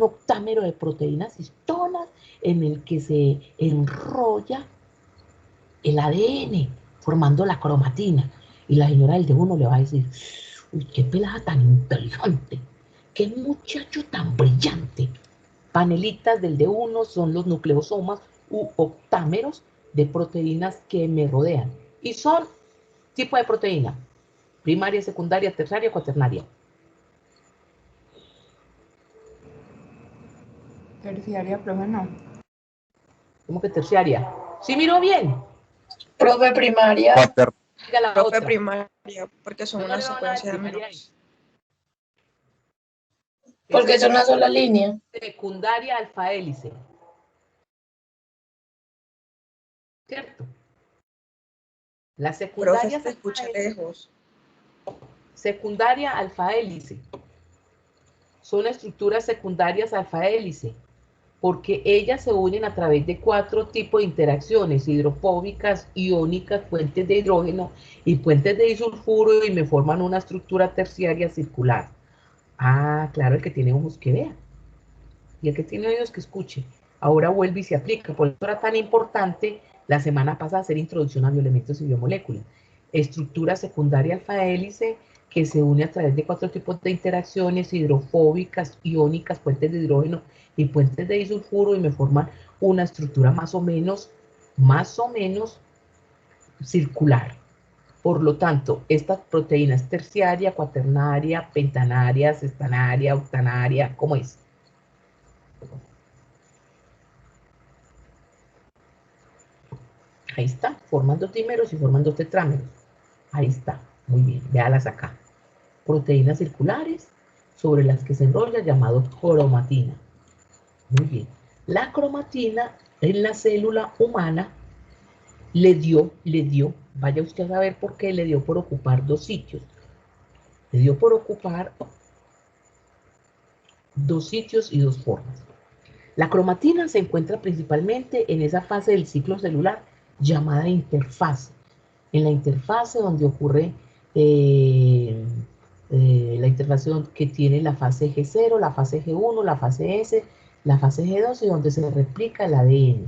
octámero de proteínas histonas en el que se enrolla el ADN, formando la cromatina. Y la señora del D1 le va a decir, uy, qué pelada tan inteligente, qué muchacho tan brillante. Panelitas del D1 son los nucleosomas u octámeros de proteínas que me rodean. Y son tipo de proteína, primaria, secundaria, terciaria, cuaternaria. Terciaria, profe, no. ¿Cómo que terciaria? ¿Sí miró bien? Profe, primaria. Diga la Profe, otra. primaria, porque son una le van a dar secuencia de primaria menores. Porque es una sola línea. Secundaria alfa hélice. ¿Cierto? La Profe, secundaria se escucha lejos. Secundaria alfa hélice. Son estructuras secundarias alfa hélice, porque ellas se unen a través de 4 tipos de interacciones, hidrofóbicas, iónicas, puentes de hidrógeno y puentes de disulfuro, y me forman una estructura terciaria circular. Claro, el que tiene ojos que vea. Y el que tiene oídos que escuche. Ahora vuelve y se aplica. Por eso era tan importante la semana pasada hacer introducción a bioelementos y biomoléculas. Estructura secundaria alfa hélice que se une a través de 4 tipos de interacciones hidrofóbicas, iónicas, puentes de hidrógeno y puentes de disulfuro, y me forman una estructura más o menos circular. Por lo tanto, esta proteína es terciaria, cuaternaria, pentanaria, sextanaria, octanaria, ¿cómo es? Ahí está, forman 2 dímeros y forman 2 tetrámeros. Ahí está, muy bien, véalas acá. Proteínas circulares sobre las que se enrolla llamado cromatina. Muy bien. La cromatina en la célula humana le dio, vaya usted a saber por qué le dio por ocupar 2 sitios. Le dio por ocupar 2 sitios y 2 formas. La cromatina se encuentra principalmente en esa fase del ciclo celular llamada interfase. En la interfase donde ocurre la interfase que tiene la fase G0, la fase G1, la fase S, la fase G2 y donde se replica el ADN.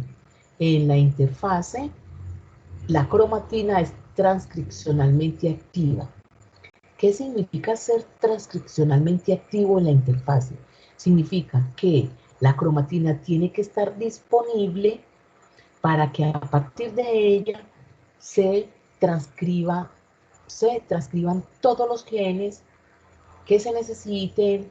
En la interfase, la cromatina es transcripcionalmente activa. ¿Qué significa ser transcripcionalmente activo en la interfase? Significa que la cromatina tiene que estar disponible para que a partir de ella se transcriban todos los genes que se necesiten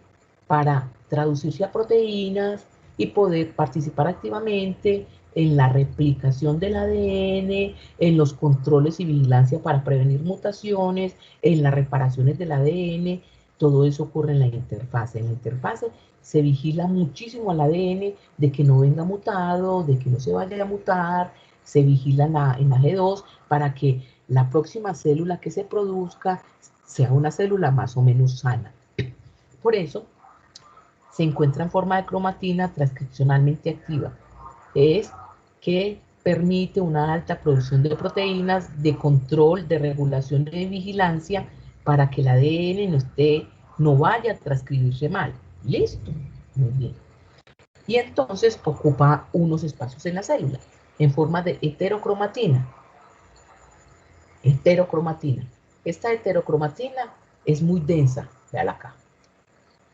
para traducirse a proteínas y poder participar activamente en la replicación del ADN, en los controles y vigilancia para prevenir mutaciones, en las reparaciones del ADN. Todo eso ocurre en la interfase. En la interfase se vigila muchísimo al ADN de que no venga mutado, de que no se vaya a mutar, se vigila en la G2 para que la próxima célula que se produzca sea una célula más o menos sana. Por eso se encuentra en forma de cromatina transcripcionalmente activa. Es que permite una alta producción de proteínas, de control, de regulación, de vigilancia, para que el ADN no vaya a transcribirse mal. ¿Listo? Muy bien. Y entonces ocupa unos espacios en la célula, en forma de heterocromatina. Heterocromatina. Esta heterocromatina es muy densa, véala acá.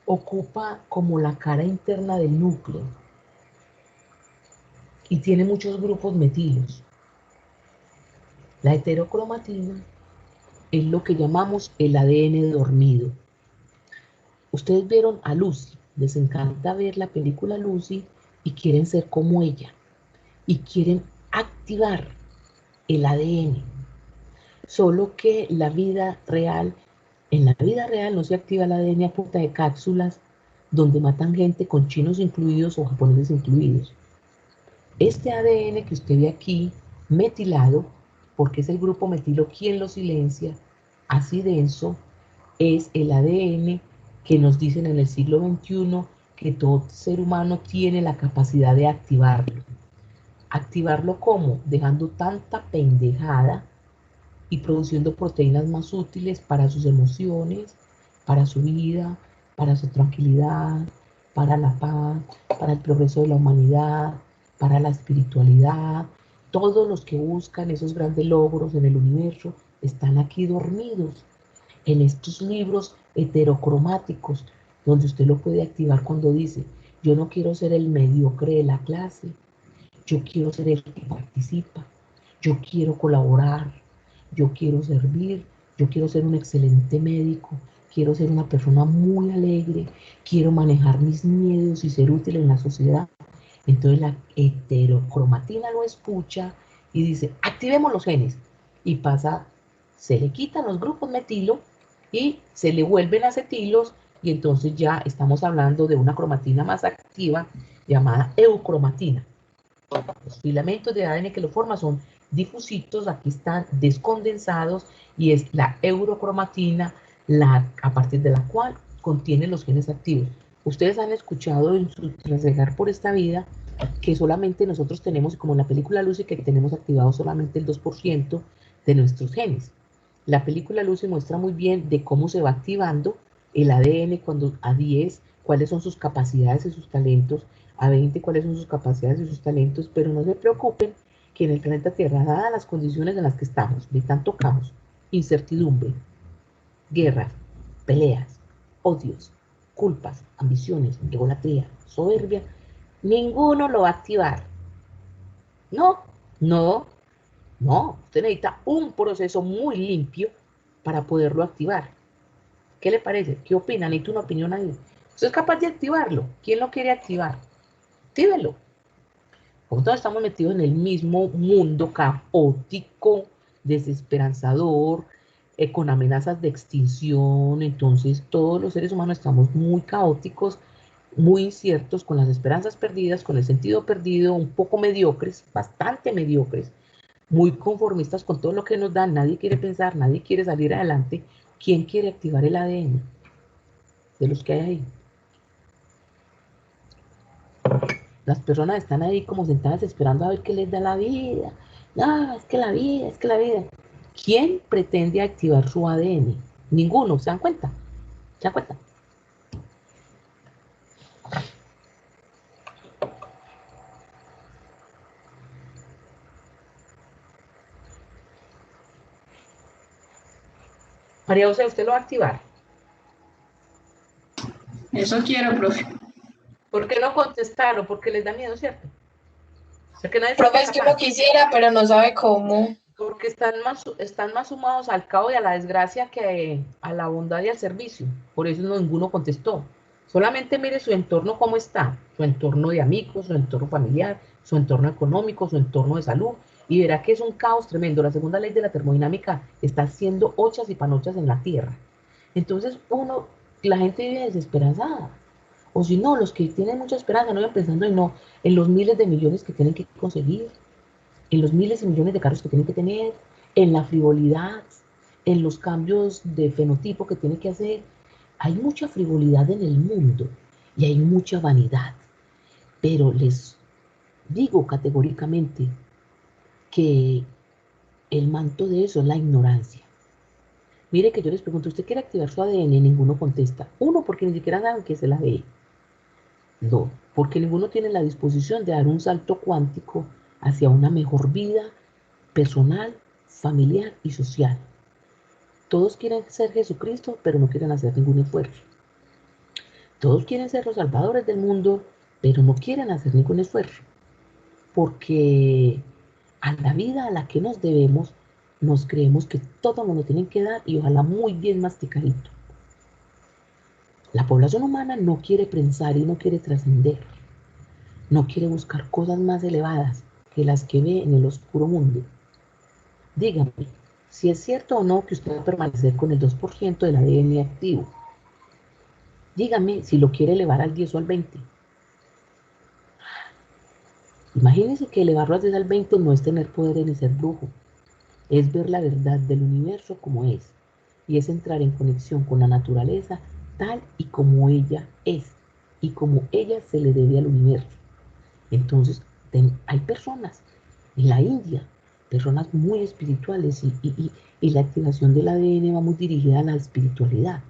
Ocupa como la cara interna del núcleo y tiene muchos grupos metilos. La heterocromatina es lo que llamamos el ADN dormido. Ustedes vieron a Lucy, les encanta ver la película Lucy y quieren ser como ella y quieren activar el ADN. Solo que en la vida real no se activa el ADN a punta de cápsulas donde matan gente con chinos incluidos o japoneses incluidos. Este ADN que usted ve aquí, metilado, porque es el grupo metilo quien lo silencia, así denso, es el ADN que nos dicen en el siglo XXI que todo ser humano tiene la capacidad de activarlo. ¿Activarlo cómo? Dejando tanta pendejada y produciendo proteínas más útiles para sus emociones, para su vida, para su tranquilidad, para la paz, para el progreso de la humanidad, para la espiritualidad. Todos los que buscan esos grandes logros en el universo están aquí dormidos en estos libros heterocromáticos, donde usted lo puede activar cuando dice: yo no quiero ser el mediocre de la clase, yo quiero ser el que participa, yo quiero colaborar, yo quiero servir, yo quiero ser un excelente médico, quiero ser una persona muy alegre, quiero manejar mis miedos y ser útil en la sociedad. Entonces la heterocromatina lo escucha y dice: activemos los genes. Y pasa, se le quitan los grupos metilo y se le vuelven acetilos, y entonces ya estamos hablando de una cromatina más activa llamada eucromatina. Los filamentos de ADN que lo forman son difusitos, aquí están descondensados, y es la eurocromatina a partir de la cual contiene los genes activos. Ustedes han escuchado en su trasegar por esta vida que solamente nosotros tenemos, como en la película Lucy, que tenemos activado solamente el 2% de nuestros genes. La película Lucy muestra muy bien de cómo se va activando el ADN cuando a 10, cuáles son sus capacidades y sus talentos, a 20, cuáles son sus capacidades y sus talentos, pero no se preocupen que en el planeta Tierra, dadas las condiciones en las que estamos, de tanto caos, incertidumbre, guerras, peleas, odios, culpas, ambiciones, egolatría, soberbia, ninguno lo va a activar. No, usted necesita un proceso muy limpio para poderlo activar. ¿Qué le parece? ¿Qué opina? Necesito una opinión ahí. ¿Usted es capaz de activarlo? ¿Quién lo quiere activar? Actívelo. Como todos estamos metidos en el mismo mundo caótico, desesperanzador, con amenazas de extinción, entonces todos los seres humanos estamos muy caóticos, muy inciertos, con las esperanzas perdidas, con el sentido perdido, un poco mediocres, bastante mediocres, muy conformistas con todo lo que nos dan, nadie quiere pensar, nadie quiere salir adelante. ¿Quién quiere activar el ADN de los que hay ahí? Las personas están ahí como sentadas esperando a ver qué les da la vida. No, es que la vida, es que la vida. ¿Quién pretende activar su ADN? Ninguno, ¿se dan cuenta? ¿Se dan cuenta? María José, ¿usted lo va a activar? Eso quiero, profe. ¿Por qué no contestaron? Porque les da miedo, ¿cierto? O sea, que nadie Profe, es que uno quisiera, pero no sabe cómo. Porque están más sumados al caos y a la desgracia que a la bondad y al servicio. Por eso ninguno contestó. Solamente mire su entorno cómo está, su entorno de amigos, su entorno familiar, su entorno económico, su entorno de salud, y verá que es un caos tremendo. La segunda ley de la termodinámica está haciendo ochas y panochas en la Tierra. Entonces la gente vive desesperanzada. O si no, los que tienen mucha esperanza no vayan pensando en los miles de millones que tienen que conseguir, en los miles y millones de carros que tienen que tener, en la frivolidad, en los cambios de fenotipo que tienen que hacer. Hay mucha frivolidad en el mundo y hay mucha vanidad, pero les digo categóricamente que el manto de eso es la ignorancia. Mire que yo les pregunto, ¿usted quiere activar su ADN? Y ninguno contesta. Uno, porque ni siquiera saben que se la ve. Dos, porque ninguno tiene la disposición de dar un salto cuántico hacia una mejor vida personal, familiar y social. Todos quieren ser Jesucristo, pero no quieren hacer ningún esfuerzo. Todos quieren ser los salvadores del mundo, pero no quieren hacer ningún esfuerzo. Porque a la vida a la que nos debemos, nos creemos que todo nos lo tienen que dar y ojalá muy bien masticadito. La población humana no quiere pensar y no quiere trascender. No quiere buscar cosas más elevadas que las que ve en el oscuro mundo. Dígame, si es cierto o no que usted va a permanecer con el 2% del ADN activo. Dígame si lo quiere elevar al 10 o al 20. Imagínense que elevarlo al 10 al 20 no es tener poder ni ser brujo. Es ver la verdad del universo como es. Y es entrar en conexión con la naturaleza tal y como ella es. Y como ella se le debe al universo. Entonces, hay personas en la India, personas muy espirituales y la activación del ADN va muy dirigida a la espiritualidad.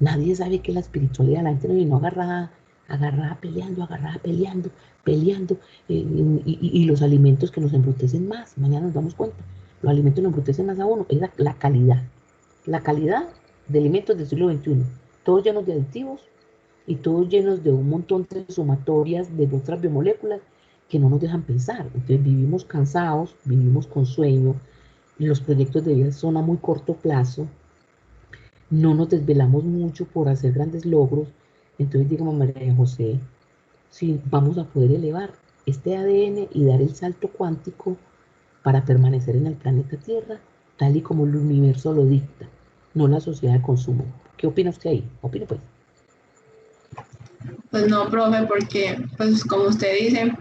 Nadie sabe que la espiritualidad, la gente no vino agarrada peleando, y los alimentos que nos embrutecen más, mañana nos damos cuenta, los alimentos nos embrutecen más a uno, es la calidad de alimentos del siglo XXI, todos llenos de aditivos y todos llenos de un montón de sumatorias de otras biomoléculas que no nos dejan pensar. Entonces vivimos cansados, vivimos con sueño, los proyectos de vida son a muy corto plazo, no nos desvelamos mucho por hacer grandes logros. Entonces digamos, María José, si vamos a poder elevar este ADN y dar el salto cuántico para permanecer en el planeta Tierra, tal y como el universo lo dicta, no la sociedad de consumo. ¿Qué opina usted ahí? Opine pues. Pues no, profe, porque, pues como usted dice,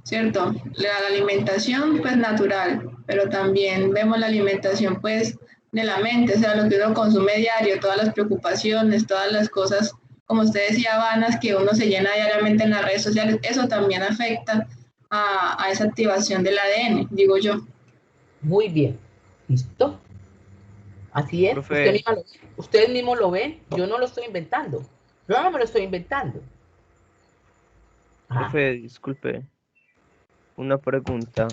¿cierto? La alimentación, pues natural, pero también vemos la alimentación, pues, de la mente, o sea, lo que uno consume diario, todas las preocupaciones, todas las cosas, como usted decía, vanas, que uno se llena diariamente en las redes sociales, eso también afecta a esa activación del ADN, digo yo. Muy bien, ¿listo? Así es, Profe. Ustedes mismos lo ven, yo no lo estoy inventando, yo no me lo estoy inventando. Profe, disculpe, una pregunta.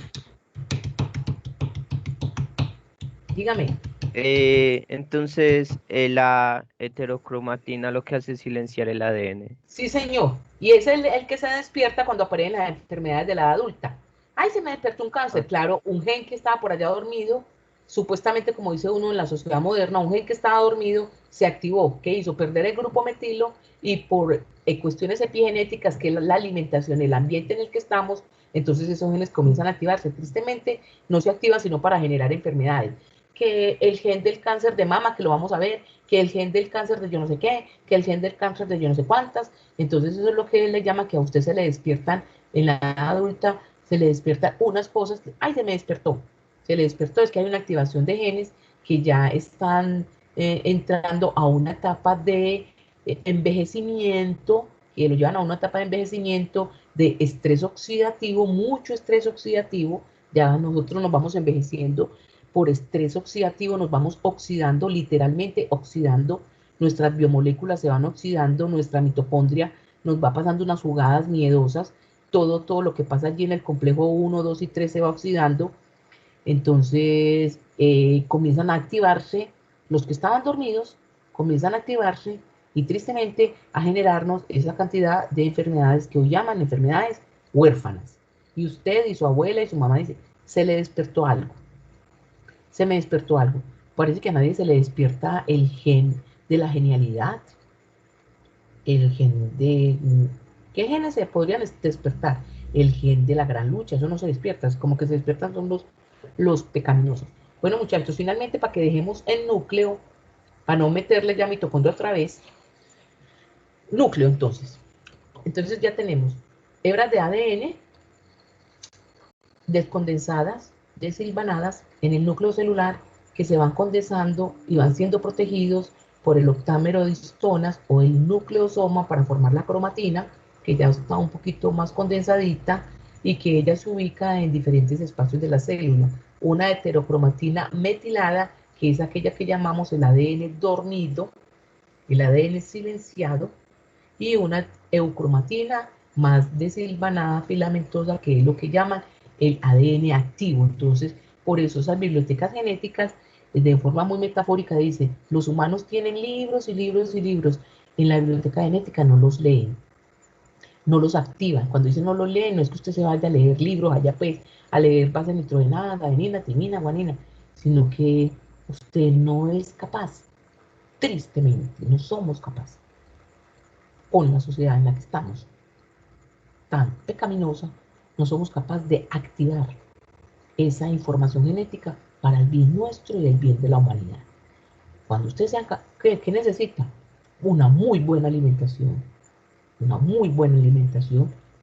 Dígame. Entonces, la heterocromatina lo que hace es silenciar el ADN. Sí, señor. Y es el que se despierta cuando aparecen las enfermedades de la edad adulta. Ay, se me despertó un cáncer. Claro, un gen que estaba por allá dormido, supuestamente, como dice uno en la sociedad moderna, un gen que estaba dormido se activó. ¿Qué hizo? Perder el grupo metilo y por cuestiones epigenéticas, que es la alimentación, el ambiente en el que estamos, Entonces esos genes comienzan a activarse. Tristemente no se activan sino para generar enfermedades. Que el gen del cáncer de mama, que lo vamos a ver, que el gen del cáncer de yo no sé qué, que el gen del cáncer de yo no sé cuántas. Entonces eso es lo que él le llama que a usted se le despiertan en la edad adulta, se le despiertan unas cosas que, ay, se me despertó. Se le despertó, es que hay una activación de genes que ya están entrando a una etapa de envejecimiento, que lo llevan a una etapa de envejecimiento, de estrés oxidativo, mucho estrés oxidativo. Ya nosotros nos vamos envejeciendo por estrés oxidativo, nos vamos oxidando, literalmente oxidando, nuestras biomoléculas se van oxidando, nuestra mitocondria nos va pasando unas jugadas miedosas, todo lo que pasa allí en el complejo 1, 2 y 3 se va oxidando. Entonces comienzan a activarse, los que estaban dormidos comienzan a activarse y tristemente a generarnos esa cantidad de enfermedades que hoy llaman enfermedades huérfanas. Y usted y su abuela y su mamá dicen, se le despertó algo, se me despertó algo. Parece que a nadie se le despierta el gen de la genialidad, el gen de... ¿Qué genes se podrían despertar? El gen de la gran lucha, eso no se despierta, es como que se despiertan son los pecaminosos. Bueno, muchachos, finalmente para que dejemos el núcleo, para no meterle ya mitocondria otra vez, núcleo entonces. Entonces ya tenemos hebras de ADN descondensadas, desilvanadas en el núcleo celular que se van condensando y van siendo protegidos por el octámero de histonas o el nucleosoma para formar la cromatina, que ya está un poquito más condensadita y que ella se ubica en diferentes espacios de la célula. Una heterocromatina metilada, que es aquella que llamamos el ADN dormido, el ADN silenciado, y una eucromatina más desilvanada, filamentosa, que es lo que llaman el ADN activo. Entonces, por eso esas bibliotecas genéticas, de forma muy metafórica, dicen, los humanos tienen libros y libros y libros, en la biblioteca genética no los leen, no los activan. Cuando dicen no los leen, no es que usted se vaya a leer libros, allá pues, a leer base nitrogenada, adenina, timina, guanina, sino que usted no es capaz, tristemente, no somos capaces, con la sociedad en la que estamos, tan pecaminosa, no somos capaces de activar esa información genética para el bien nuestro y el bien de la humanidad. Cuando usted sea, ¿qué necesita? Una muy buena alimentación,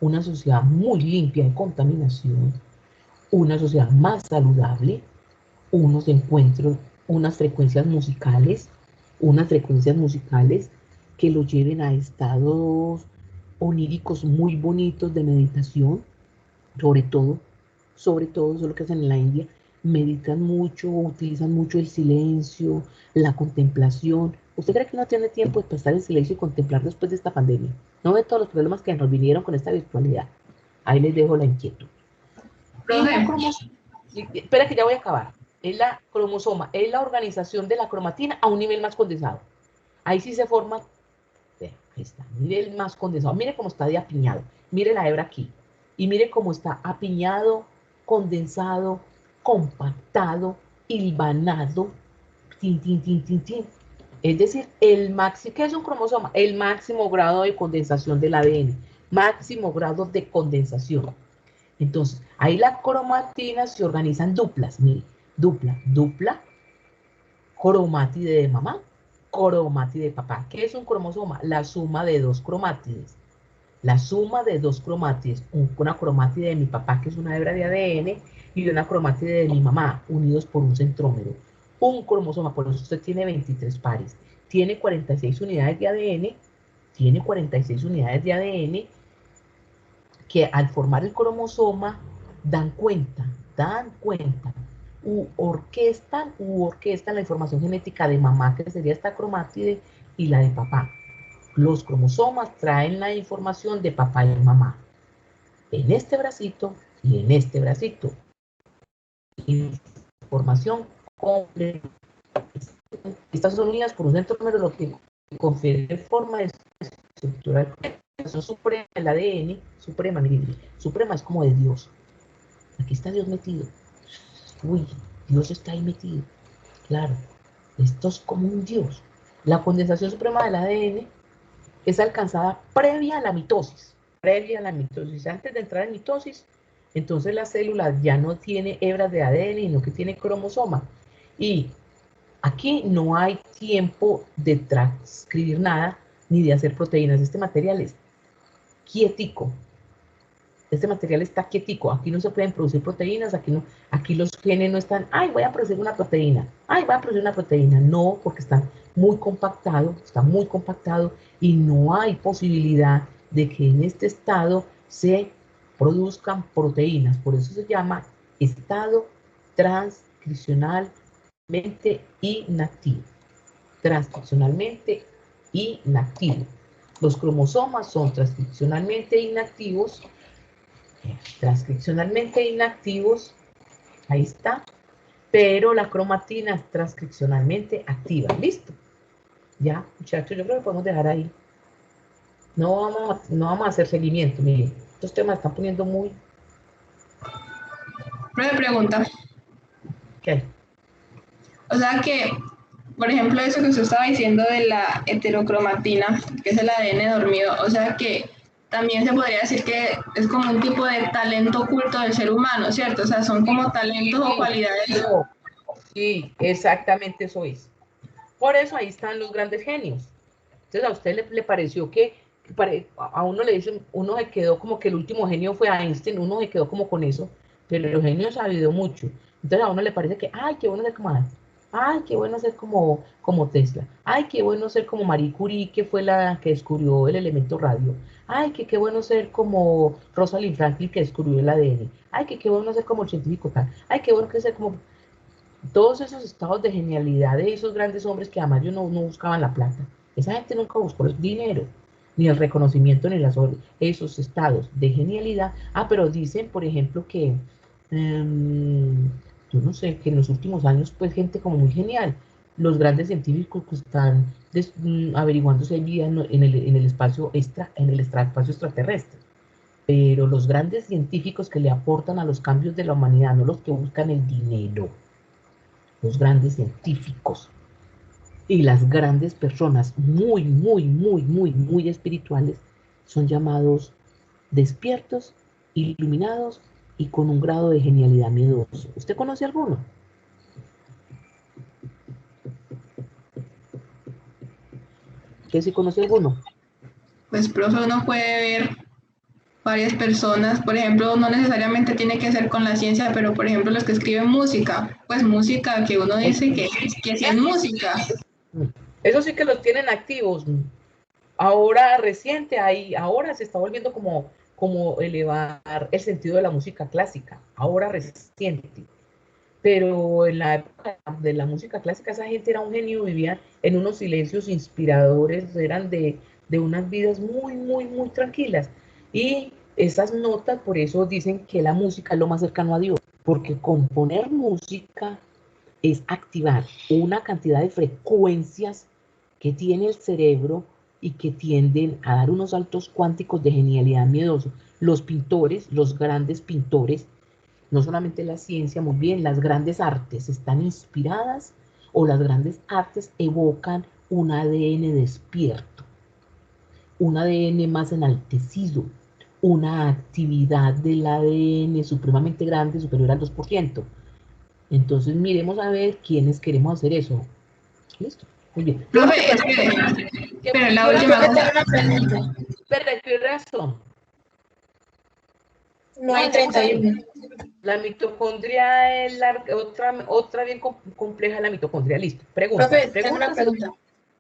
una sociedad muy limpia de contaminación, una sociedad más saludable, unos encuentros, unas frecuencias musicales que lo lleven a estados oníricos muy bonitos de meditación, sobre todo, eso es lo que hacen en la India, meditan mucho, utilizan mucho el silencio, la contemplación. ¿Usted cree que uno tiene tiempo de estar en silencio y contemplar después de esta pandemia? No ve todos los problemas que nos vinieron con esta virtualidad. Ahí les dejo la inquietud. Espera que ya voy a acabar. Es la cromosoma, es la organización de la cromatina a un nivel más condensado. Ahí sí se forma, ahí está, mire el más condensado, mire cómo está de apiñado, mire la hebra aquí, y mire cómo está apiñado, condensado, compactado, hilvanado, tin, tin, tin, tin, tin. Es decir, ¿qué es un cromosoma? El máximo grado de condensación del ADN, máximo grado de condensación. Entonces, ahí la cromatina se organiza en duplas, mire, dupla, cromátide de mamá, cromátide de papá. ¿Qué es un cromosoma? La suma de dos cromátides. La suma de dos cromátides, una cromátide de mi papá, que es una hebra de ADN, y una cromátide de mi mamá, unidos por un centrómero. Un cromosoma, por eso usted tiene 23 pares, tiene 46 unidades de ADN, que al formar el cromosoma dan cuenta, orquestan la información genética de mamá, que sería esta cromátide, y la de papá. Los cromosomas traen la información de papá y mamá en este bracito y en este bracito. Información completa. Estas son unidas por un centrómero, lo que confiere forma de estructura suprema del ADN, suprema, miren, suprema es como de Dios. Aquí está Dios metido. Uy, Dios está ahí metido. Claro, esto es como un Dios. La condensación suprema del ADN es alcanzada previa a la mitosis. Antes de entrar en mitosis, Entonces la célula ya no tiene hebras de ADN, sino que tiene cromosoma. Y aquí no hay tiempo de transcribir nada, ni de hacer proteínas. Este material es quietico. Este material está quietico. Aquí no se pueden producir proteínas, aquí los genes no están, ay, voy a producir una proteína, ay, voy a producir una proteína. No, porque está muy compactado y no hay posibilidad de que en este estado se produzcan proteínas. Por eso se llama estado transcripcionalmente inactivo. Transcripcionalmente inactivo. Los cromosomas son transcripcionalmente inactivos, ahí está, pero la cromatina es transcripcionalmente activa. ¿Listo? Ya, muchachos, yo creo que podemos dejar ahí. No vamos a hacer seguimiento, miren. Estos temas están poniendo muy... Breve pregunta. ¿Qué? O sea que, por ejemplo, eso que usted estaba diciendo de la heterocromatina, que es el ADN dormido, o sea que también se podría decir que es como un tipo de talento oculto del ser humano, ¿cierto? O sea, son como talentos o cualidades. Sí, exactamente eso es. Por eso ahí están los grandes genios. Entonces a usted le pareció que a uno le dicen, uno se quedó como que el último genio fue Einstein, uno se quedó como con eso, pero los genios ha habido mucho. Entonces a uno le parece que, ay, qué bueno ser como Einstein, ay, qué bueno ser como Tesla, ay, qué bueno ser como Marie Curie, que fue la que descubrió el elemento radio, ay, que qué bueno ser como Rosalind Franklin, que descubrió el ADN, ay, que qué bueno ser como el científico tal, ay, qué bueno que ser como... Todos esos estados de genialidad de esos grandes hombres que además ellos no buscaban la plata. Esa gente nunca buscó el dinero, ni el reconocimiento, ni esos estados de genialidad. Ah, pero dicen, por ejemplo, que, yo no sé, que en los últimos años, pues gente como muy genial, los grandes científicos que están averiguando si hay vida en el espacio espacio extraterrestre. Pero los grandes científicos que le aportan a los cambios de la humanidad, no los que buscan el dinero, los grandes científicos y las grandes personas muy espirituales son llamados despiertos, iluminados y con un grado de genialidad miedoso. ¿Usted conoce alguno? ¿Usted sí conoce alguno? Pues, profe, uno puede ver varias personas, por ejemplo, no necesariamente tiene que ser con la ciencia, pero por ejemplo los que escriben música, pues música que uno dice que sí es música. Eso sí que los tienen activos. Ahora reciente, ahora se está volviendo como elevar el sentido de la música clásica, ahora reciente. Pero en la época de la música clásica esa gente era un genio, vivía en unos silencios inspiradores, eran de unas vidas muy tranquilas. Y esas notas, por eso dicen que la música es lo más cercano a Dios, porque componer música es activar una cantidad de frecuencias que tiene el cerebro y que tienden a dar unos saltos cuánticos de genialidad miedoso. Los pintores, los grandes pintores, no solamente la ciencia, muy bien, las grandes artes están inspiradas o las grandes artes evocan un ADN despierto, un ADN más enaltecido, una actividad del ADN supremamente grande, superior al 2%. Entonces miremos a ver quiénes queremos hacer eso. Listo. Muy bien. Profe, pero la última cosa. Espera, ¿qué razón? No hay 31. La mitocondria es otra bien compleja, la mitocondria. Listo. Pregunta. Profe, tengo una pregunta.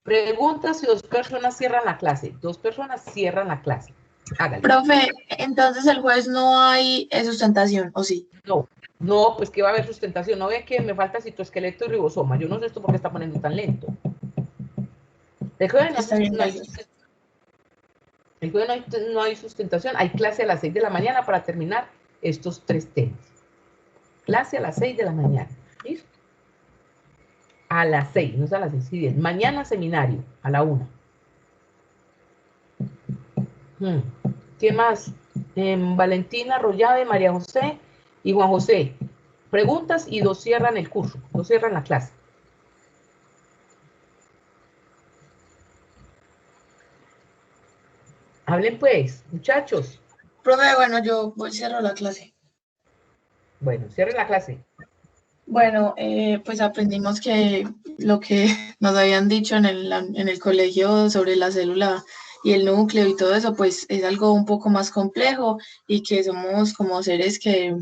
Pregunta si dos personas cierran la clase. Dos personas cierran la clase. Hágale. Profe, entonces el jueves no hay sustentación, ¿o sí? No, pues que va a haber sustentación. No ve que me falta citoesqueleto y ribosoma. Yo no sé esto por qué está poniendo tan lento. El jueves no hay sustentación. Hay clase a las 6 de la mañana para terminar estos 3 temas. Clase a las 6 de la mañana. ¿Listo? A las 6, no es a las 6 y 10. Mañana seminario, a la 1. ¿Qué más? Valentina, Rollave, María José y Juan José. Preguntas y 2 cierran el curso, 2 cierran la clase. Hablen pues, muchachos. Profe, bueno, yo voy cierro la clase. Bueno, cierre la clase. Bueno, pues aprendimos que lo que nos habían dicho en el colegio sobre la célula y el núcleo y todo eso, pues es algo un poco más complejo y que somos como seres que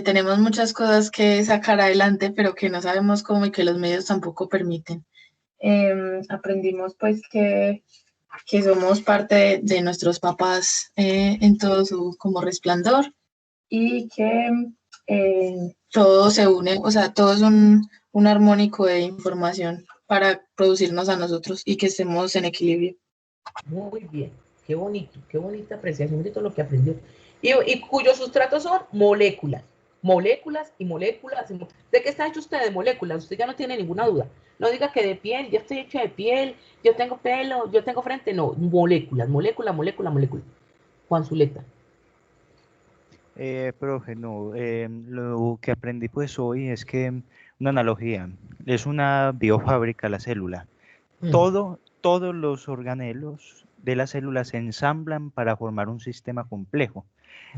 tenemos muchas cosas que sacar adelante, pero que no sabemos cómo y que los medios tampoco permiten. Aprendimos pues que somos parte de nuestros papás en todo su como resplandor y que todo se une, o sea, todo es un armónico de información para producirnos a nosotros y que estemos en equilibrio. Muy bien, qué bonito, qué bonita apreciación de todo lo que aprendió. Y cuyos sustratos son moléculas, moléculas y moléculas. ¿De qué está hecho usted? De moléculas, usted ya no tiene ninguna duda. No diga que de piel, yo estoy hecho de piel, yo tengo pelo, yo tengo frente, no, moléculas, molécula, molécula, molécula. Juan Zuleta. Profe, no, lo que aprendí pues hoy es que una analogía, es una biofábrica la célula. Todos los organelos de la célula se ensamblan para formar un sistema complejo.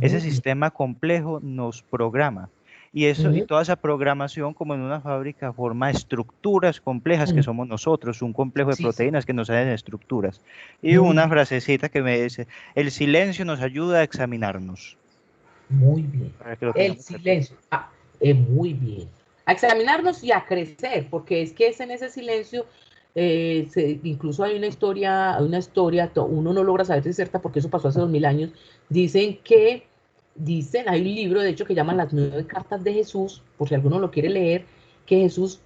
Ese sistema complejo nos programa. Y toda esa programación, como en una fábrica, forma estructuras complejas que somos nosotros, un complejo de proteínas que nos hacen estructuras. Y una frasecita que me dice, el silencio nos ayuda a examinarnos. Muy bien. El silencio. Muy bien. A examinarnos y a crecer, porque es que es en ese silencio, incluso hay una historia, uno no logra saber si es cierta porque eso pasó hace 2000 años. Dicen, hay un libro, de hecho, que llaman Las 9 cartas de Jesús, por si alguno lo quiere leer, que Jesús,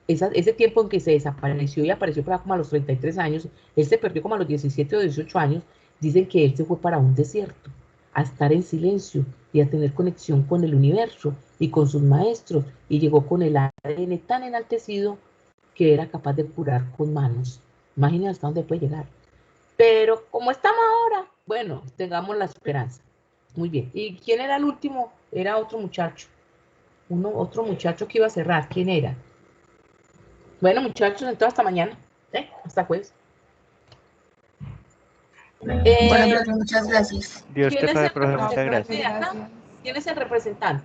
ese tiempo en que se desapareció y apareció para como a los 33 años, él se perdió como a los 17 o 18 años, dicen que él se fue para un desierto, a estar en silencio y a tener conexión con el universo y con sus maestros, y llegó con el ADN tan enaltecido que era capaz de curar con manos. Imagínense hasta dónde puede llegar. Pero como estamos ahora, bueno, tengamos la esperanza. Muy bien. ¿Y quién era el último? Era otro muchacho. Otro muchacho que iba a cerrar. ¿Quién era? Bueno, muchachos, entonces hasta mañana. Hasta jueves. Bueno, profe, muchas gracias. Dios te pague, profe, muchas gracias. ¿Quién es el representante?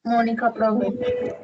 Mónica, profe.